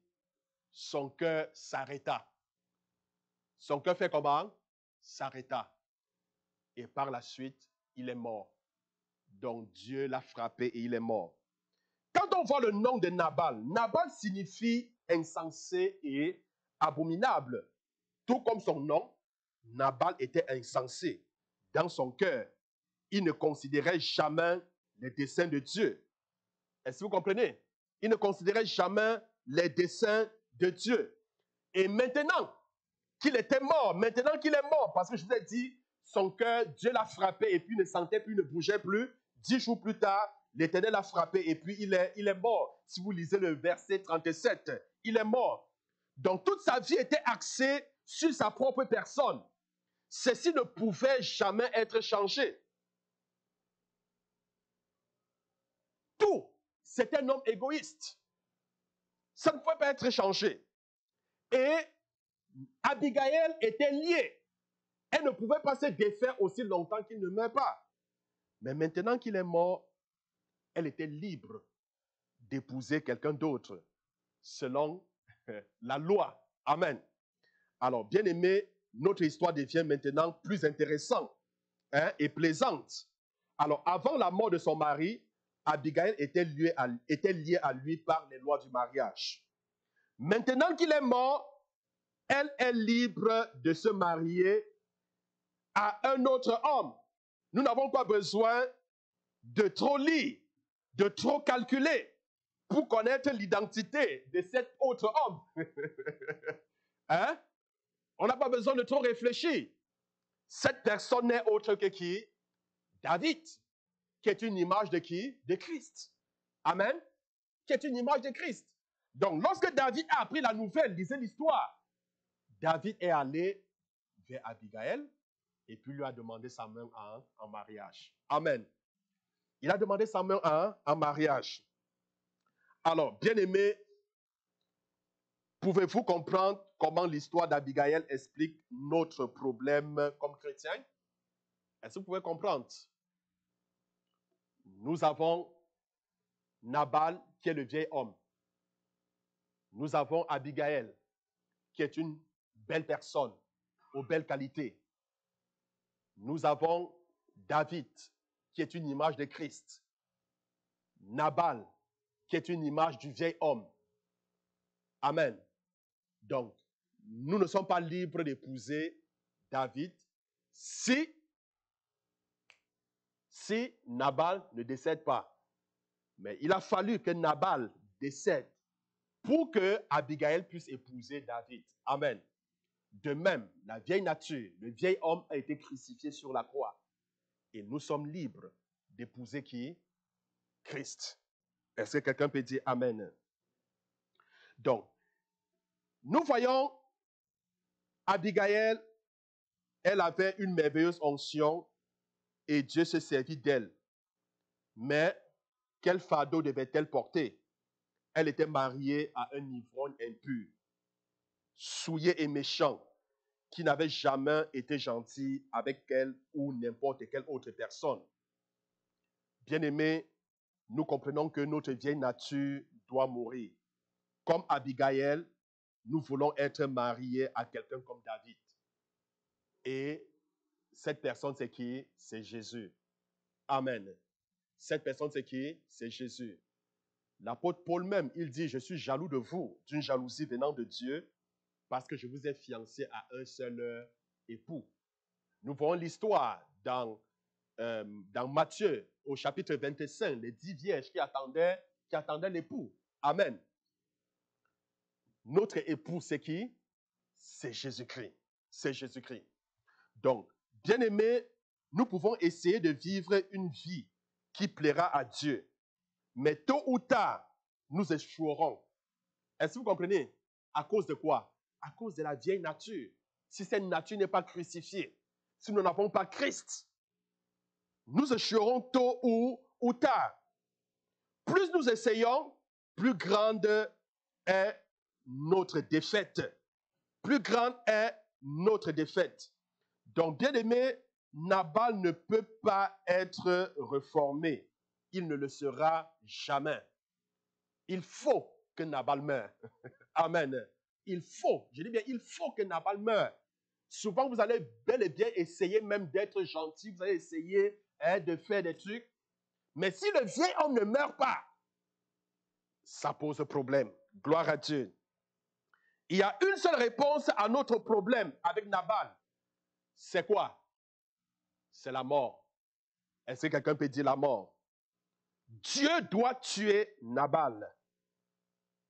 son cœur s'arrêta. Son cœur fait comment? S'arrêta. Et par la suite, il est mort. Donc Dieu l'a frappé et il est mort. Quand on voit le nom de Nabal, Nabal signifie insensé et abominable. Tout comme son nom, Nabal était insensé. Dans son cœur, il ne considérait jamais les desseins de Dieu. Est-ce que vous comprenez? Il ne considérait jamais les desseins de Dieu. Et maintenant qu'il était mort, parce que je vous ai dit, son cœur, Dieu l'a frappé et puis il ne sentait plus, il ne bougeait plus. 10 jours plus tard, l'Éternel l'a frappé et puis il est mort. Si vous lisez le verset 37, il est mort. Donc toute sa vie était axée sur sa propre personne. Ceci ne pouvait jamais être changé. Tout, c'était un homme égoïste. Ça ne pouvait pas être changé. Et Abigail était liée. Elle ne pouvait pas se défaire aussi longtemps qu'il ne meurt pas. Mais maintenant qu'il est mort, elle était libre d'épouser quelqu'un d'autre, selon la loi. Amen. Alors, bien aimé, notre histoire devient maintenant plus intéressante et plaisante. Alors, avant la mort de son mari, Abigail était liée à lui par les lois du mariage. Maintenant qu'il est mort, elle est libre de se marier à un autre homme. Nous n'avons pas besoin de trop lire, de trop calculer pour connaître l'identité de cet autre homme. Hein? On n'a pas besoin de trop réfléchir. Cette personne n'est autre que qui? David, qui est une image de qui? De Christ. Amen. Qui est une image de Christ. Donc, lorsque David a appris la nouvelle, lisez l'histoire, David est allé vers Abigail et puis lui a demandé sa main en mariage. Amen. Il a demandé sa main en mariage. Alors, bien-aimés, pouvez-vous comprendre comment l'histoire d'Abigail explique notre problème comme chrétiens? Est-ce que vous pouvez comprendre? Nous avons Nabal, qui est le vieil homme. Nous avons Abigail, qui est une belle personne, aux belles qualités. Nous avons David, qui est une image de Christ. Nabal, qui est une image du vieil homme. Amen. Donc, nous ne sommes pas libres d'épouser David si Nabal ne décède pas. Mais il a fallu que Nabal décède pour que Abigail puisse épouser David. Amen. De même, la vieille nature, le vieil homme a été crucifié sur la croix. Et nous sommes libres d'épouser qui? Christ. Est-ce que quelqu'un peut dire Amen? Donc, nous voyons Abigail, elle avait une merveilleuse onction et Dieu se servit d'elle. Mais quel fardeau devait-elle porter? Elle était mariée à un ivrogne impur, souillé et méchant, qui n'avait jamais été gentil avec elle ou n'importe quelle autre personne. Bien-aimés, nous comprenons que notre vieille nature doit mourir. Comme Abigail, nous voulons être mariés à quelqu'un comme David. Et cette personne, c'est qui? C'est Jésus. Amen. Cette personne, c'est qui? C'est Jésus. L'apôtre Paul même, il dit, je suis jaloux de vous, d'une jalousie venant de Dieu, parce que je vous ai fiancé à un seul époux. Nous voyons l'histoire dans Matthieu, au chapitre 25, les 10 vierges qui attendaient l'époux. Amen. Notre époux, c'est qui? C'est Jésus-Christ. C'est Jésus-Christ. Donc, bien-aimés, nous pouvons essayer de vivre une vie qui plaira à Dieu. Mais tôt ou tard, nous échouerons. Est-ce que vous comprenez? À cause de quoi? À cause de la vieille nature. Si cette nature n'est pas crucifiée, si nous n'avons pas Christ, nous échouerons tôt ou tard. Plus nous essayons, plus grande est notre défaite. Plus grande est notre défaite. Donc, bien-aimé, Nabal ne peut pas être reformé. Il ne le sera jamais. Il faut que Nabal meure. Amen. Il faut, je dis bien, il faut que Nabal meure. Souvent, vous allez bel et bien essayer même d'être gentil, vous allez essayer de faire des trucs. Mais si le vieil homme ne meurt pas, ça pose problème. Gloire à Dieu. Il y a une seule réponse à notre problème avec Nabal. C'est quoi? C'est la mort. Est-ce que quelqu'un peut dire la mort? Dieu doit tuer Nabal.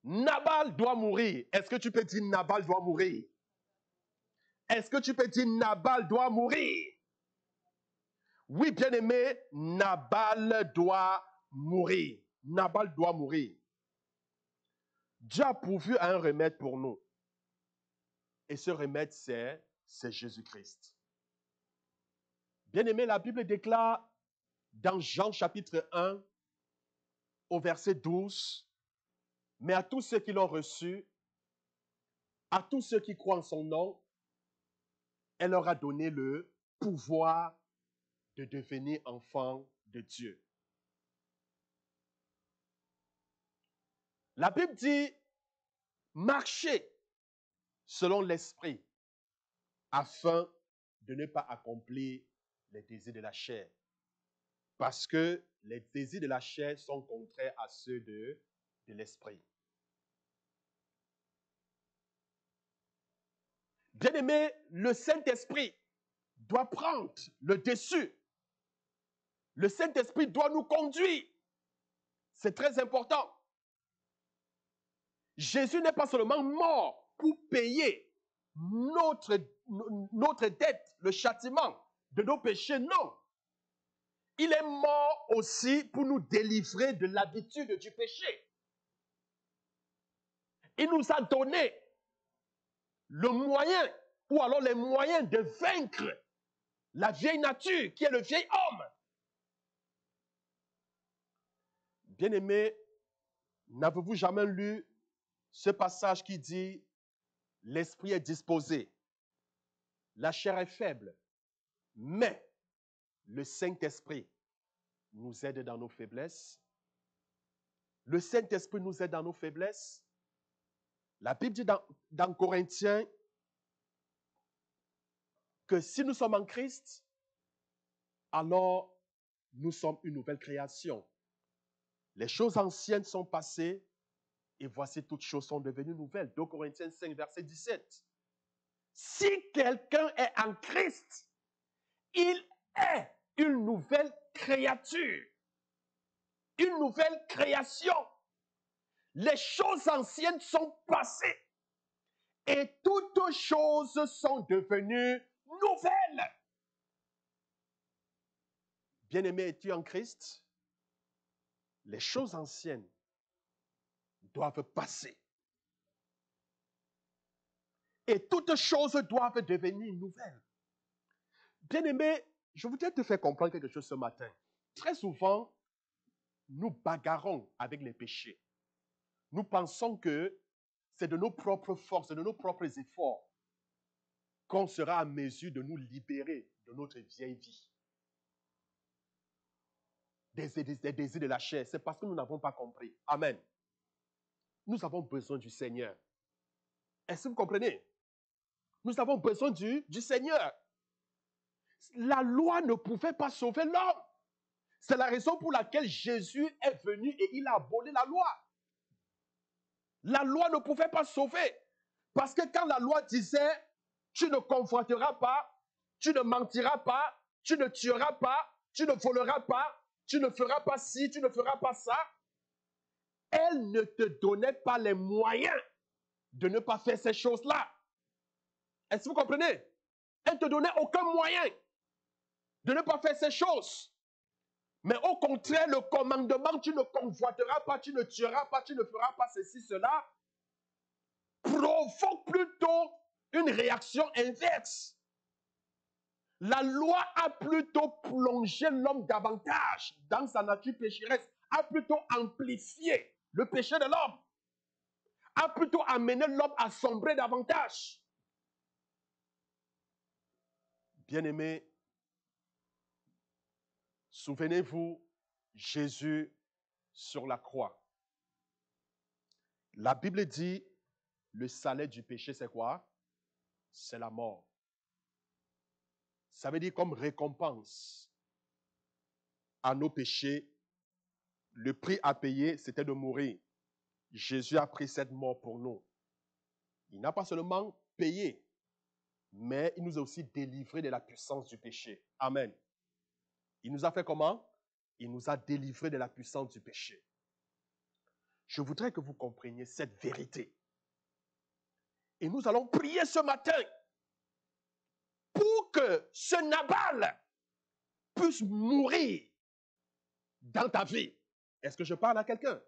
Nabal doit mourir. Est-ce que tu peux dire Nabal doit mourir? Est-ce que tu peux dire Nabal doit mourir? Oui, bien-aimé, Nabal doit mourir. Nabal doit mourir. Dieu a pourvu un remède pour nous. Et ce remède, c'est Jésus-Christ. Bien-aimé, la Bible déclare dans Jean chapitre 1, au verset 12, « Mais à tous ceux qui l'ont reçu, à tous ceux qui croient en son nom, elle leur a donné le pouvoir de devenir enfants de Dieu. » La Bible dit, marchez selon l'esprit, afin de ne pas accomplir les désirs de la chair. Parce que les désirs de la chair sont contraires à ceux de l'esprit. Bien-aimé, le Saint-Esprit doit prendre le dessus. Le Saint-Esprit doit nous conduire. C'est très important. Jésus n'est pas seulement mort pour payer notre dette, le châtiment de nos péchés, non. Il est mort aussi pour nous délivrer de l'habitude du péché. Il nous a donné le moyen, ou alors les moyens de vaincre la vieille nature, qui est le vieil homme. Bien-aimé, n'avez-vous jamais lu ce passage qui dit « L'esprit est disposé, la chair est faible, mais le Saint-Esprit nous aide dans nos faiblesses. » Le Saint-Esprit nous aide dans nos faiblesses. La Bible dit dans Corinthiens que si nous sommes en Christ, alors nous sommes une nouvelle création. Les choses anciennes sont passées et voici toutes choses sont devenues nouvelles. 2 Corinthiens 5, verset 17. Si quelqu'un est en Christ, il est une nouvelle créature, une nouvelle création. Les choses anciennes sont passées et toutes choses sont devenues nouvelles. Bien-aimé, es-tu en Christ? Les choses anciennes doivent passer. Et toutes choses doivent devenir nouvelles. Bien-aimé, je voudrais te faire comprendre quelque chose ce matin. Très souvent, nous bagarrons avec les péchés. Nous pensons que c'est de nos propres forces, de nos propres efforts qu'on sera à mesure de nous libérer de notre vieille vie. Des désirs de la chair. C'est parce que nous n'avons pas compris. Amen. Nous avons besoin du Seigneur. Est-ce que vous comprenez? Nous avons besoin du Seigneur. La loi ne pouvait pas sauver l'homme. C'est la raison pour laquelle Jésus est venu et il a aboli la loi. La loi ne pouvait pas sauver. Parce que quand la loi disait, tu ne convoiteras pas, tu ne mentiras pas, tu ne tueras pas, tu ne voleras pas, tu ne feras pas ci, tu ne feras pas ça, elle ne te donnait pas les moyens de ne pas faire ces choses-là. Est-ce que vous comprenez? Elle ne te donnait aucun moyen de ne pas faire ces choses. Mais au contraire, le commandement, tu ne convoiteras pas, tu ne tueras pas, tu ne feras pas ceci, cela, provoque plutôt une réaction inverse. La loi a plutôt plongé l'homme davantage dans sa nature pécheresse, a plutôt amplifié le péché de l'homme, a plutôt amené l'homme à sombrer davantage. Bien-aimés, souvenez-vous, Jésus sur la croix. La Bible dit, le salaire du péché, c'est quoi? C'est la mort. Ça veut dire comme récompense à nos péchés, le prix à payer, c'était de mourir. Jésus a pris cette mort pour nous. Il n'a pas seulement payé, mais il nous a aussi délivrés de la puissance du péché. Amen. Il nous a fait comment? Il nous a délivrés de la puissance du péché. Je voudrais que vous compreniez cette vérité. Et nous allons prier ce matin pour que ce Nabal puisse mourir dans ta vie. Est-ce que je parle à quelqu'un?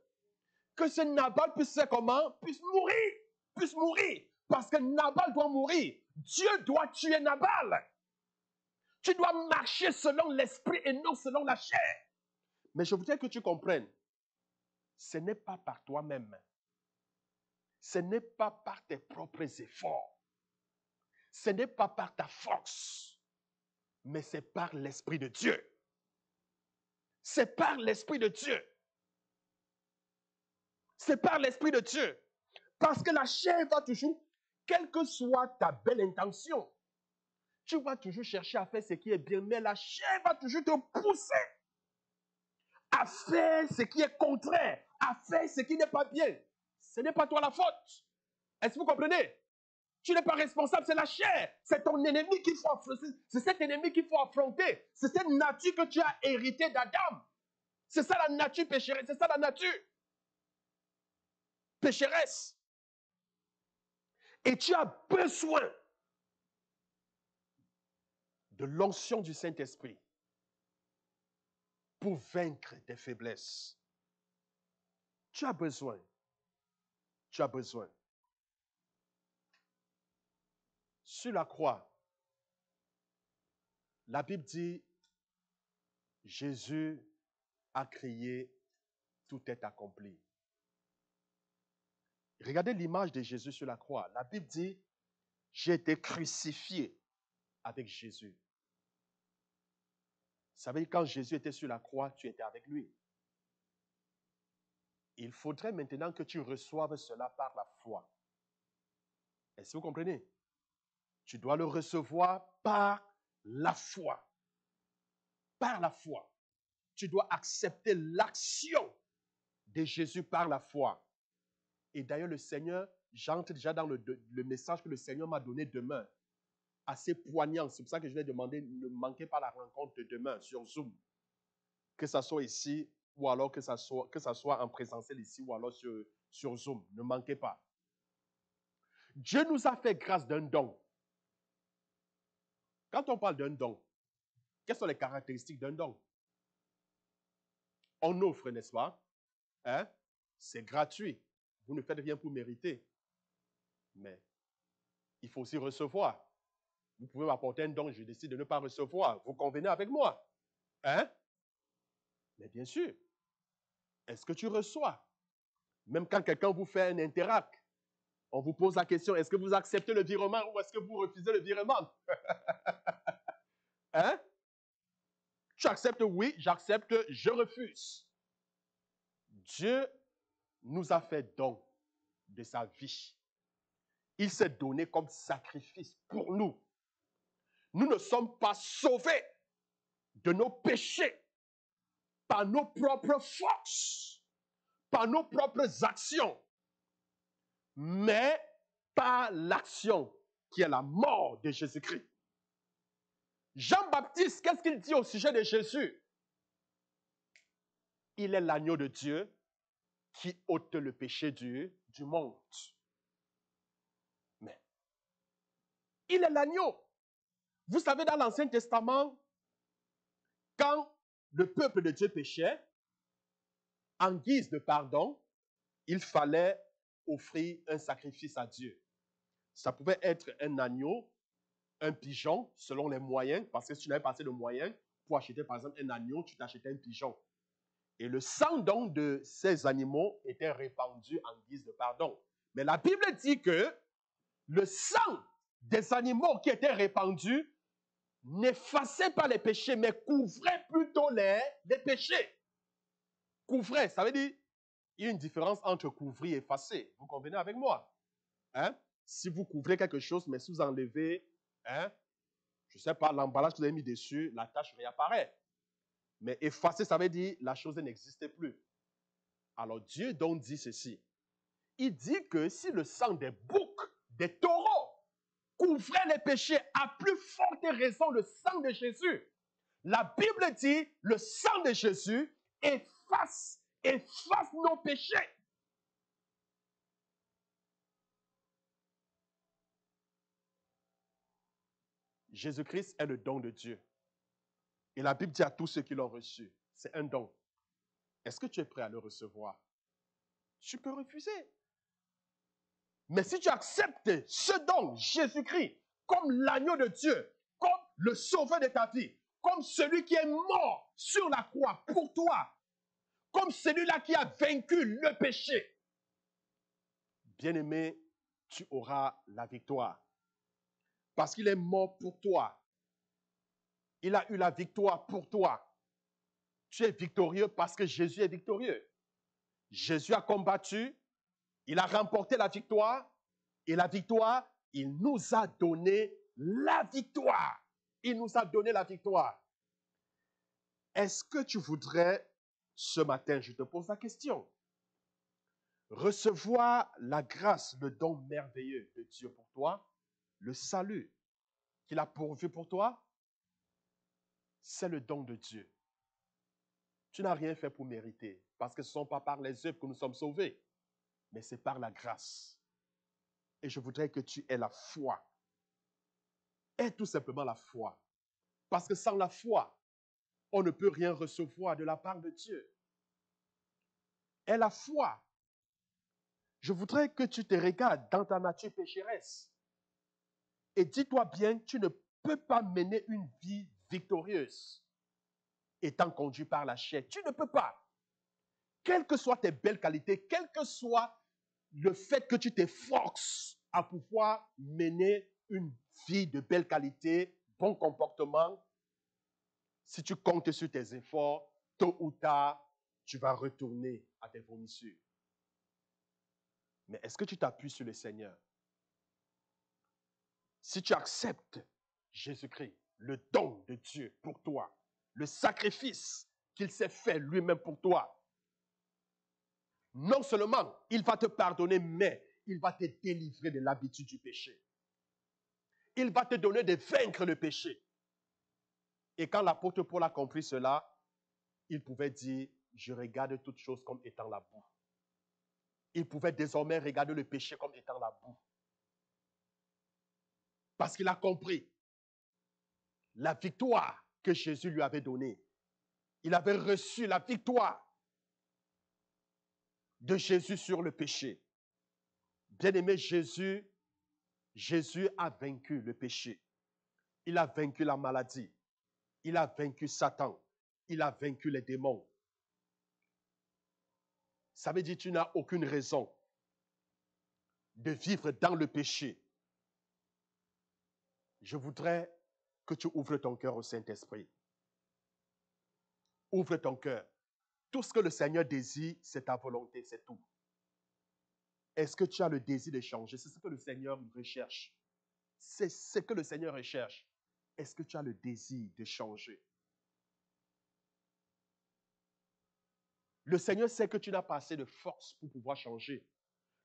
Que ce Nabal puisse faire comment? Puisse mourir. Puisse mourir. Parce que Nabal doit mourir. Dieu doit tuer Nabal. Tu dois marcher selon l'esprit et non selon la chair. Mais je voudrais que tu comprennes, ce n'est pas par toi-même. Ce n'est pas par tes propres efforts. Ce n'est pas par ta force. Mais c'est par l'Esprit de Dieu. C'est par l'Esprit de Dieu. C'est par l'Esprit de Dieu. Parce que la chair va toujours, quelle que soit ta belle intention, tu vas toujours chercher à faire ce qui est bien, mais la chair va toujours te pousser à faire ce qui est contraire, à faire ce qui n'est pas bien. Ce n'est pas toi la faute. Est-ce que vous comprenez? Tu n'es pas responsable, c'est la chair. C'est ton ennemi qu'il faut affronter. C'est cet ennemi qu'il faut affronter. C'est cette nature que tu as héritée d'Adam. C'est ça la nature pécheresse. C'est ça la nature pécheresse. Et tu as besoin de l'onction du Saint-Esprit pour vaincre tes faiblesses. Tu as besoin. Tu as besoin. Sur la croix, la Bible dit, Jésus a crié, tout est accompli. Regardez l'image de Jésus sur la croix. La Bible dit, j'ai été crucifié avec Jésus. Ça veut dire quand Jésus était sur la croix, tu étais avec lui. Il faudrait maintenant que tu reçoives cela par la foi. Est-ce que vous comprenez? Tu dois le recevoir par la foi. Par la foi. Tu dois accepter l'action de Jésus par la foi. Et d'ailleurs, le Seigneur, j'entre déjà dans le message que le Seigneur m'a donné demain. Assez poignant. C'est pour ça que je vais demander, ne manquez pas la rencontre de demain sur Zoom. Que ça soit ici, ou alors que ça soit en présentiel ici, ou alors sur Zoom. Ne manquez pas. Dieu nous a fait grâce d'un don. Quand on parle d'un don, quelles sont les caractéristiques d'un don? On offre, n'est-ce pas? Hein? C'est gratuit. Vous ne faites rien pour mériter. Mais il faut aussi recevoir. Vous pouvez m'apporter un don, je décide de ne pas recevoir. Vous convenez avec moi? Hein? Mais bien sûr. Est-ce que tu reçois? Même quand quelqu'un vous fait un interact, on vous pose la question, est-ce que vous acceptez le virement ou est-ce que vous refusez le virement? Hein? Tu acceptes oui, j'accepte, je refuse. Dieu nous a fait don de sa vie. Il s'est donné comme sacrifice pour nous. Nous ne sommes pas sauvés de nos péchés par nos propres forces, par nos propres actions, mais par l'action qui est la mort de Jésus-Christ. Jean-Baptiste, qu'est-ce qu'il dit au sujet de Jésus? Il est l'agneau de Dieu qui ôte le péché du monde. Mais il est l'agneau. Vous savez, dans l'Ancien Testament, quand le peuple de Dieu péchait, en guise de pardon, il fallait offrir un sacrifice à Dieu. Ça pouvait être un agneau, un pigeon, selon les moyens, parce que si tu n'avais pas assez de moyens, pour acheter par exemple un agneau, tu t'achetais un pigeon. Et le sang donc de ces animaux était répandu en guise de pardon. Mais la Bible dit que le sang des animaux qui était répandu n'effaçait pas les péchés, mais couvrait plutôt les péchés. Couvrait, ça veut dire, il y a une différence entre couvrir et effacer. Vous convenez avec moi? Hein? Si vous couvrez quelque chose, mais si vous enlevez, hein, je ne sais pas, l'emballage que vous avez mis dessus, la tache réapparaît. Mais effacer, ça veut dire la chose n'existe plus. Alors Dieu donc dit ceci. Il dit que si le sang des boucs, des taureaux, couvrait les péchés, à plus forte raison le sang de Jésus. La Bible dit, le sang de Jésus efface nos péchés. Jésus-Christ est le don de Dieu. Et la Bible dit à tous ceux qui l'ont reçu, c'est un don. Est-ce que tu es prêt à le recevoir? Tu peux refuser. Mais si tu acceptes ce don, Jésus-Christ, comme l'agneau de Dieu, comme le sauveur de ta vie, comme celui qui est mort sur la croix pour toi, comme celui-là qui a vaincu le péché, bien-aimé, tu auras la victoire. Parce qu'il est mort pour toi. Il a eu la victoire pour toi. Tu es victorieux parce que Jésus est victorieux. Jésus a combattu, il a remporté la victoire, et la victoire, il nous a donné la victoire. Il nous a donné la victoire. Est-ce que tu voudrais, ce matin, je te pose la question, recevoir la grâce, le don merveilleux de Dieu pour toi, le salut qu'il a pourvu pour toi? C'est le don de Dieu. Tu n'as rien fait pour mériter, parce que ce ne sont pas par les œuvres que nous sommes sauvés, mais c'est par la grâce. Et je voudrais que tu aies la foi. Aie tout simplement la foi. Parce que sans la foi, on ne peut rien recevoir de la part de Dieu. Aie la foi. Je voudrais que tu te regardes dans ta nature pécheresse. Et dis-toi bien, tu ne peux pas mener une vie victorieuse étant conduit par la chair. Tu ne peux pas. Quelles que soient tes belles qualités, quel que soit le fait que tu t'efforces à pouvoir mener une vie de belle qualité, bon comportement, si tu comptes sur tes efforts, tôt ou tard, tu vas retourner à tes vomissures. Mais est-ce que tu t'appuies sur le Seigneur? Si tu acceptes Jésus-Christ, le don de Dieu pour toi, le sacrifice qu'il s'est fait lui-même pour toi, non seulement il va te pardonner, mais il va te délivrer de l'habitude du péché. Il va te donner de vaincre le péché. Et quand l'apôtre Paul a compris cela, il pouvait dire, je regarde toutes choses comme étant la boue. Il pouvait désormais regarder le péché comme étant la boue. Parce qu'il a compris la victoire que Jésus lui avait donnée. Il avait reçu la victoire de Jésus sur le péché. Bien-aimé, Jésus a vaincu le péché. Il a vaincu la maladie. Il a vaincu Satan. Il a vaincu les démons. Ça veut dire que tu n'as aucune raison de vivre dans le péché. Je voudrais que tu ouvres ton cœur au Saint-Esprit. Ouvre ton cœur. Tout ce que le Seigneur désire, c'est ta volonté, c'est tout. Est-ce que tu as le désir de changer? C'est ce que le Seigneur recherche. C'est ce que le Seigneur recherche. Est-ce que tu as le désir de changer? Le Seigneur sait que tu n'as pas assez de force pour pouvoir changer.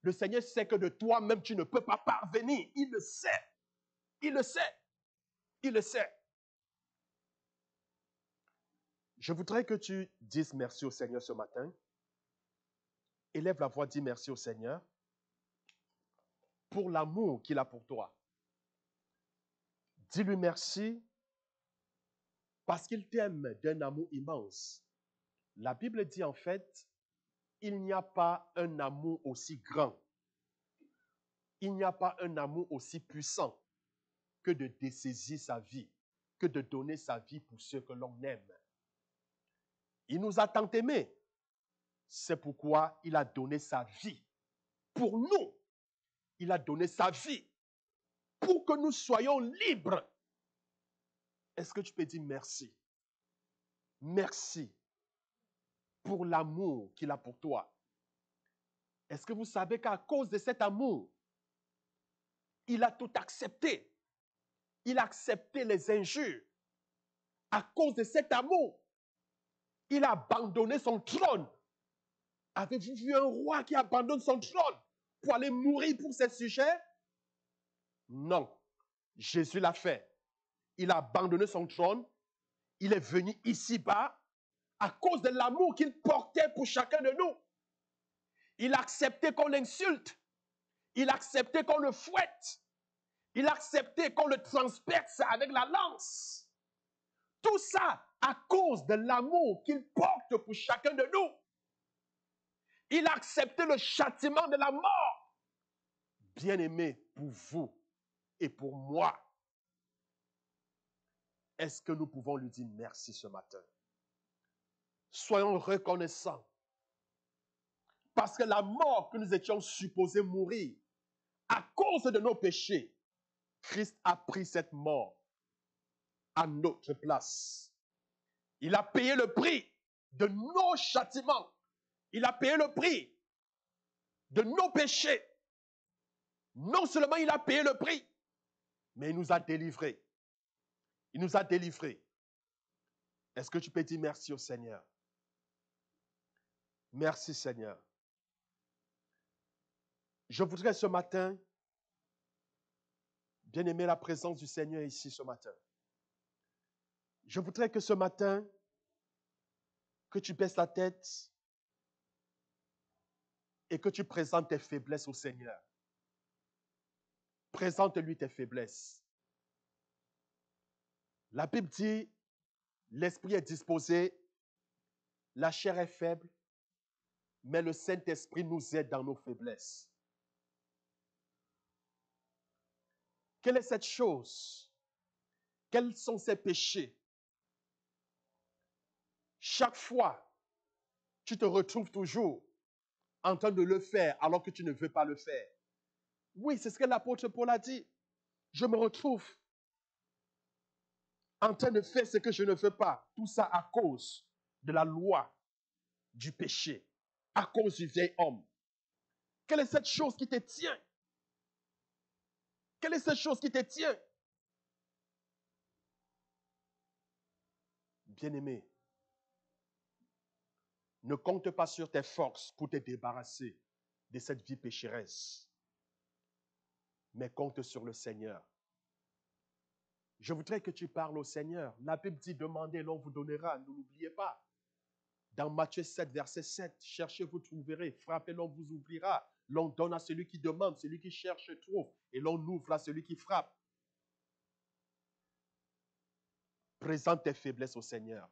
Le Seigneur sait que de toi-même, tu ne peux pas parvenir. Il le sait. Il le sait. Il le sait. Je voudrais que tu dises merci au Seigneur ce matin. Élève la voix, dis merci au Seigneur pour l'amour qu'il a pour toi. Dis-lui merci parce qu'il t'aime d'un amour immense. La Bible dit en fait, il n'y a pas un amour aussi grand. Il n'y a pas un amour aussi puissant que de dessaisir sa vie, que de donner sa vie pour ceux que l'on aime. Il nous a tant aimés. C'est pourquoi il a donné sa vie pour nous. Il a donné sa vie pour que nous soyons libres. Est-ce que tu peux dire merci? Merci pour l'amour qu'il a pour toi. Est-ce que vous savez qu'à cause de cet amour, il a tout accepté? Il a accepté les injures. À cause de cet amour, il a abandonné son trône. Avez-vous vu un roi qui abandonne son trône pour aller mourir pour ses sujets? Non. Jésus l'a fait. Il a abandonné son trône. Il est venu ici-bas à cause de l'amour qu'il portait pour chacun de nous. Il a accepté qu'on l'insulte. Il a accepté qu'on le fouette. Il a accepté qu'on le transperce avec la lance. Tout ça à cause de l'amour qu'il porte pour chacun de nous. Il a accepté le châtiment de la mort. Bien-aimé, pour vous et pour moi, est-ce que nous pouvons lui dire merci ce matin? Soyons reconnaissants. Parce que la mort que nous étions supposés mourir à cause de nos péchés, Christ a pris cette mort à notre place. Il a payé le prix de nos châtiments. Il a payé le prix de nos péchés. Non seulement il a payé le prix, mais il nous a délivrés. Il nous a délivrés. Est-ce que tu peux dire merci au Seigneur? Merci Seigneur. Je voudrais ce matin, bien aimer la présence du Seigneur ici ce matin. Je voudrais que ce matin, que tu baisses la tête et que tu présentes tes faiblesses au Seigneur. Présente-lui tes faiblesses. La Bible dit, l'esprit est disposé, la chair est faible, mais le Saint-Esprit nous aide dans nos faiblesses. Quelle est cette chose? Quels sont ces péchés? Chaque fois, tu te retrouves toujours en train de le faire alors que tu ne veux pas le faire. Oui, c'est ce que l'apôtre Paul a dit. Je me retrouve en train de faire ce que je ne veux pas. Tout ça à cause de la loi du péché, à cause du vieil homme. Quelle est cette chose qui te tient? Quelle est cette chose qui te tient? Bien-aimé, ne compte pas sur tes forces pour te débarrasser de cette vie pécheresse, mais compte sur le Seigneur. Je voudrais que tu parles au Seigneur. La Bible dit, demandez, l'on vous donnera. Ne l'oubliez pas. Dans Matthieu 7, verset 7, cherchez, vous trouverez. Frappez, l'on vous ouvrira. L'on donne à celui qui demande, celui qui cherche trouve. Et l'on ouvre à celui qui frappe. Présente tes faiblesses au Seigneur.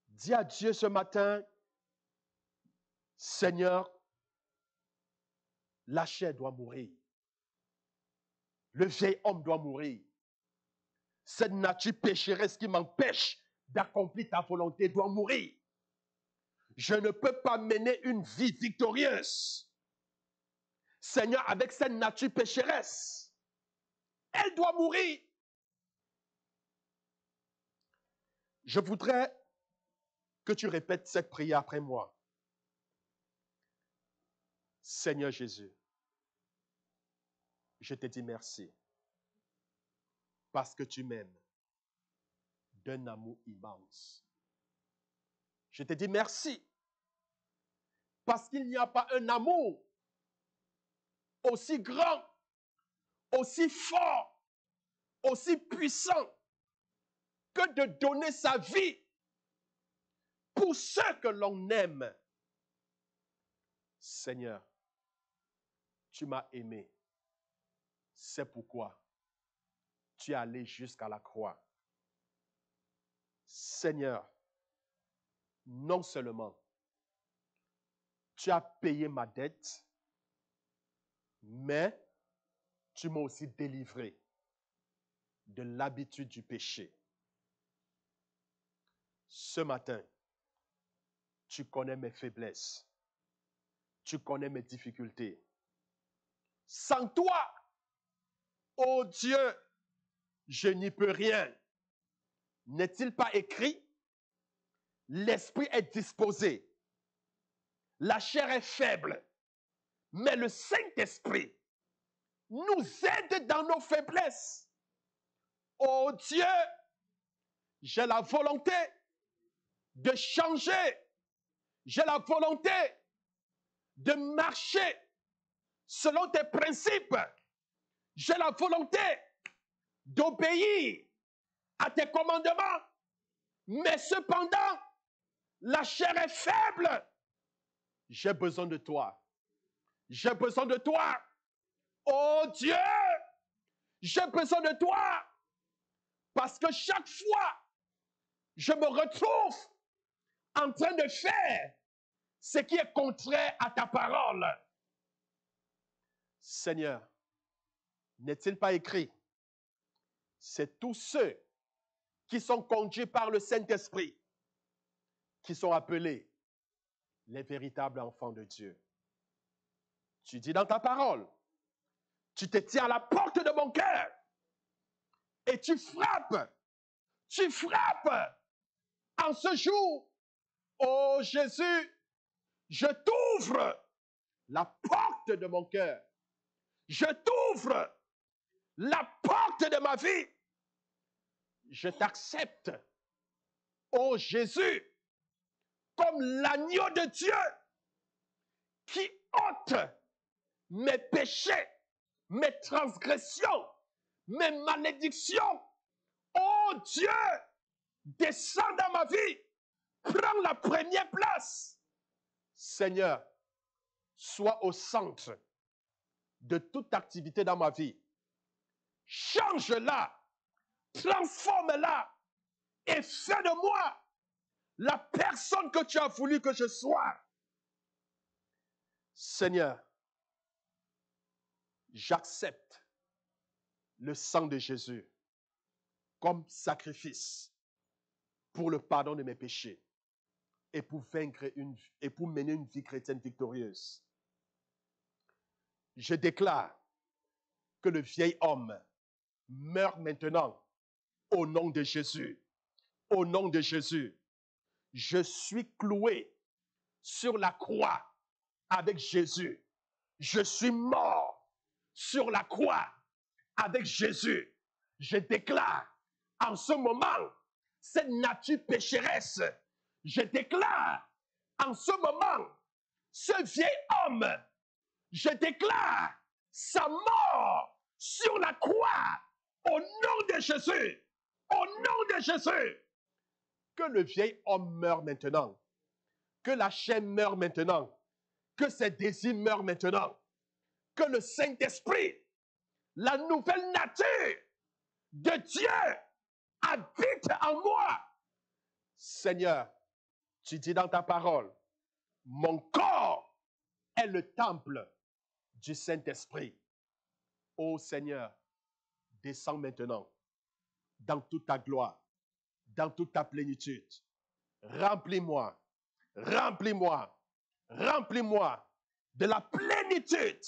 Dis à Dieu ce matin, Seigneur, la chair doit mourir. Le vieil homme doit mourir. Cette nature pécheresse qui m'empêche d'accomplir ta volonté doit mourir. Je ne peux pas mener une vie victorieuse. Seigneur, avec cette nature pécheresse, elle doit mourir. Je voudrais que tu répètes cette prière après moi. Seigneur Jésus, je te dis merci parce que tu m'aimes d'un amour immense. Je te dis merci parce qu'il n'y a pas un amour aussi grand, aussi fort, aussi puissant que de donner sa vie pour ceux que l'on aime. Seigneur, tu m'as aimé. C'est pourquoi tu es allé jusqu'à la croix. Seigneur, non seulement tu as payé ma dette, mais tu m'as aussi délivré de l'habitude du péché. Ce matin, tu connais mes faiblesses. Tu connais mes difficultés. Sans toi, ô Dieu, je n'y peux rien. N'est-il pas écrit? L'esprit est disposé. La chair est faible. Mais le Saint-Esprit nous aide dans nos faiblesses. Ô Dieu, j'ai la volonté de changer. J'ai la volonté de marcher selon tes principes. J'ai la volonté d'obéir à tes commandements. Mais cependant, la chair est faible. J'ai besoin de toi. J'ai besoin de toi. Oh Dieu, j'ai besoin de toi. Parce que chaque fois, je me retrouve en train de faire ce qui est contraire à ta parole. Seigneur, n'est-il pas écrit? C'est tous ceux qui sont conduits par le Saint-Esprit qui sont appelés les véritables enfants de Dieu. Tu dis dans ta parole, tu te tiens à la porte de mon cœur et tu frappes en ce jour. Oh Jésus, je t'ouvre la porte de mon cœur. Je t'ouvre la porte de ma vie. Je t'accepte, oh Jésus, comme l'agneau de Dieu qui ôte mes péchés, mes transgressions, mes malédictions. Oh Dieu, descends dans ma vie, prends la première place. Seigneur, sois au centre de toute activité dans ma vie. Change-la, transforme-la et fais de moi la personne que tu as voulu que je sois. Seigneur, j'accepte le sang de Jésus comme sacrifice pour le pardon de mes péchés et pour mener une vie chrétienne victorieuse. Je déclare que le vieil homme meurt maintenant au nom de Jésus. Au nom de Jésus, je suis cloué sur la croix avec Jésus. Je suis mort sur la croix avec Jésus. Je déclare en ce moment cette nature pécheresse. Je déclare en ce moment ce vieil homme. Je déclare sa mort sur la croix au nom de Jésus. Au nom de Jésus. Que le vieil homme meure maintenant. Que la chair meure maintenant. Que ses désirs meurent maintenant. Que le Saint-Esprit, la nouvelle nature de Dieu habite en moi. Seigneur, tu dis dans ta parole, mon corps est le temple du Saint-Esprit. Ô Seigneur, descends maintenant dans toute ta gloire, dans toute ta plénitude. Remplis-moi Remplis-moi. Remplis-moi de la plénitude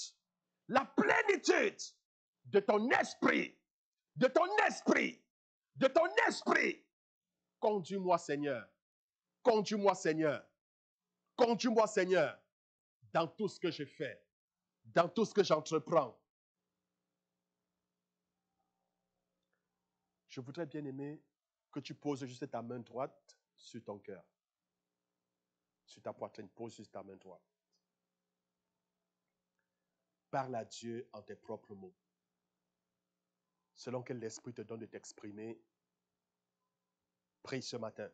de ton esprit, de ton esprit, de ton esprit. Conduis-moi, Seigneur. Conduis-moi, Seigneur. Conduis-moi, Seigneur, dans tout ce que je fais, dans tout ce que j'entreprends. Je voudrais bien aimer que tu poses juste ta main droite sur ton cœur. Sur ta poitrine, pose juste ta main droite. Parle à Dieu en tes propres mots. Selon que l'Esprit te donne de t'exprimer, prie ce matin.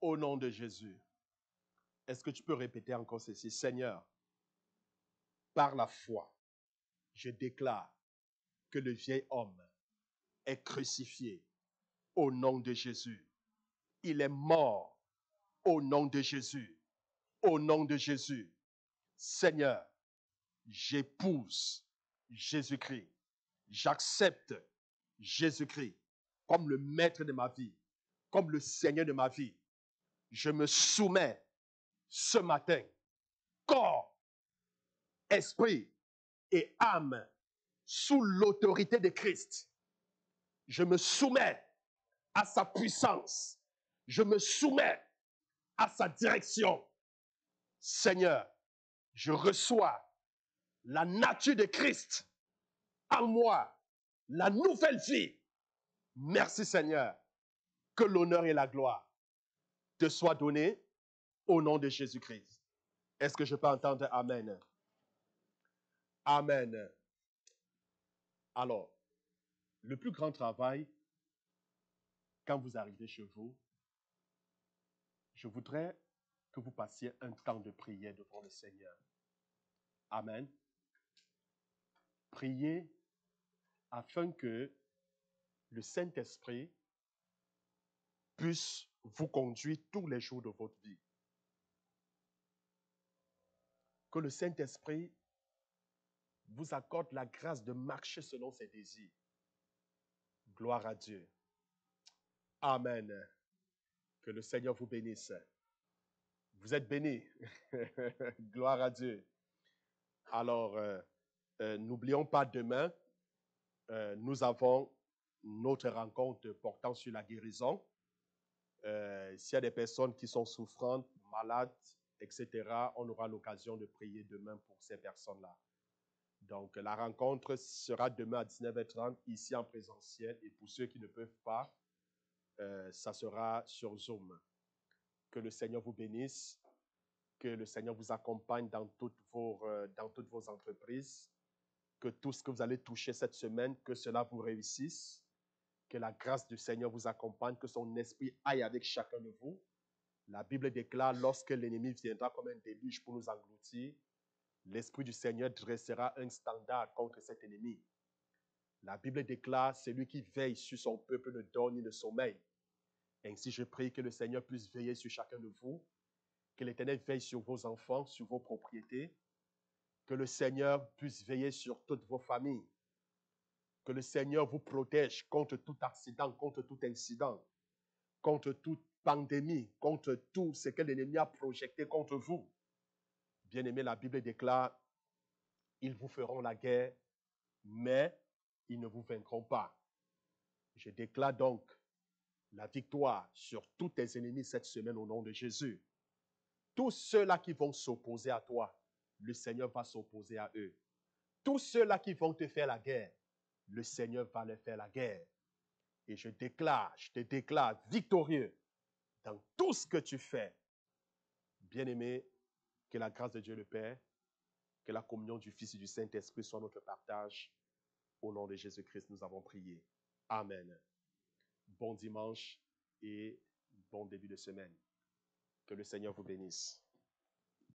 Au nom de Jésus, est-ce que tu peux répéter encore ceci? Seigneur, par la foi, je déclare que le vieil homme est crucifié au nom de Jésus. Il est mort au nom de Jésus. Au nom de Jésus. Seigneur, j'épouse Jésus-Christ. J'accepte Jésus-Christ comme le maître de ma vie, comme le Seigneur de ma vie. Je me soumets ce matin, corps, esprit et âme, sous l'autorité de Christ. Je me soumets à sa puissance. Je me soumets à sa direction. Seigneur, je reçois la nature de Christ en moi, la nouvelle vie. Merci Seigneur, que l'honneur et la gloire te soient donnés au nom de Jésus-Christ. Est-ce que je peux entendre Amen? Amen. Alors, le plus grand travail, quand vous arrivez chez vous, je voudrais que vous passiez un temps de prière devant le Seigneur. Amen. Priez afin que le Saint-Esprit puisse vous conduire tous les jours de votre vie. Que le Saint-Esprit vous accorde la grâce de marcher selon ses désirs. Gloire à Dieu. Amen. Que le Seigneur vous bénisse. Vous êtes bénis. Gloire à Dieu. Alors, n'oublions pas demain, nous avons notre rencontre portant sur la guérison. S'il y a des personnes qui sont souffrantes, malades, etc., on aura l'occasion de prier demain pour ces personnes-là. Donc, la rencontre sera demain à 19h30 ici en présentiel. Et pour ceux qui ne peuvent pas, ça sera sur Zoom. Que le Seigneur vous bénisse. Que le Seigneur vous accompagne dans toutes vos entreprises. Que tout ce que vous allez toucher cette semaine, que cela vous réussisse. Que la grâce du Seigneur vous accompagne. Que son esprit aille avec chacun de vous. La Bible déclare, lorsque l'ennemi viendra comme un déluge pour nous engloutir, l'Esprit du Seigneur dressera un standard contre cet ennemi. La Bible déclare, celui qui veille sur son peuple ne dort ni ne sommeille. Ainsi, je prie que le Seigneur puisse veiller sur chacun de vous, que l'Éternel veille sur vos enfants, sur vos propriétés, que le Seigneur puisse veiller sur toutes vos familles, que le Seigneur vous protège contre tout accident, contre tout incident, contre toute pandémie, contre tout ce que l'ennemi a projeté contre vous. Bien-aimé, la Bible déclare, ils vous feront la guerre, mais ils ne vous vaincront pas. Je déclare donc la victoire sur tous tes ennemis cette semaine au nom de Jésus. Tous ceux-là qui vont s'opposer à toi, le Seigneur va s'opposer à eux. Tous ceux-là qui vont te faire la guerre, le Seigneur va leur faire la guerre. Et je te déclare victorieux dans tout ce que tu fais. Bien-aimé, que la grâce de Dieu le Père, Que la communion du Fils et du Saint-Esprit soit notre partage. Au nom de Jésus-Christ, nous avons prié. Amen. Bon dimanche et bon début de semaine. Que le Seigneur vous bénisse.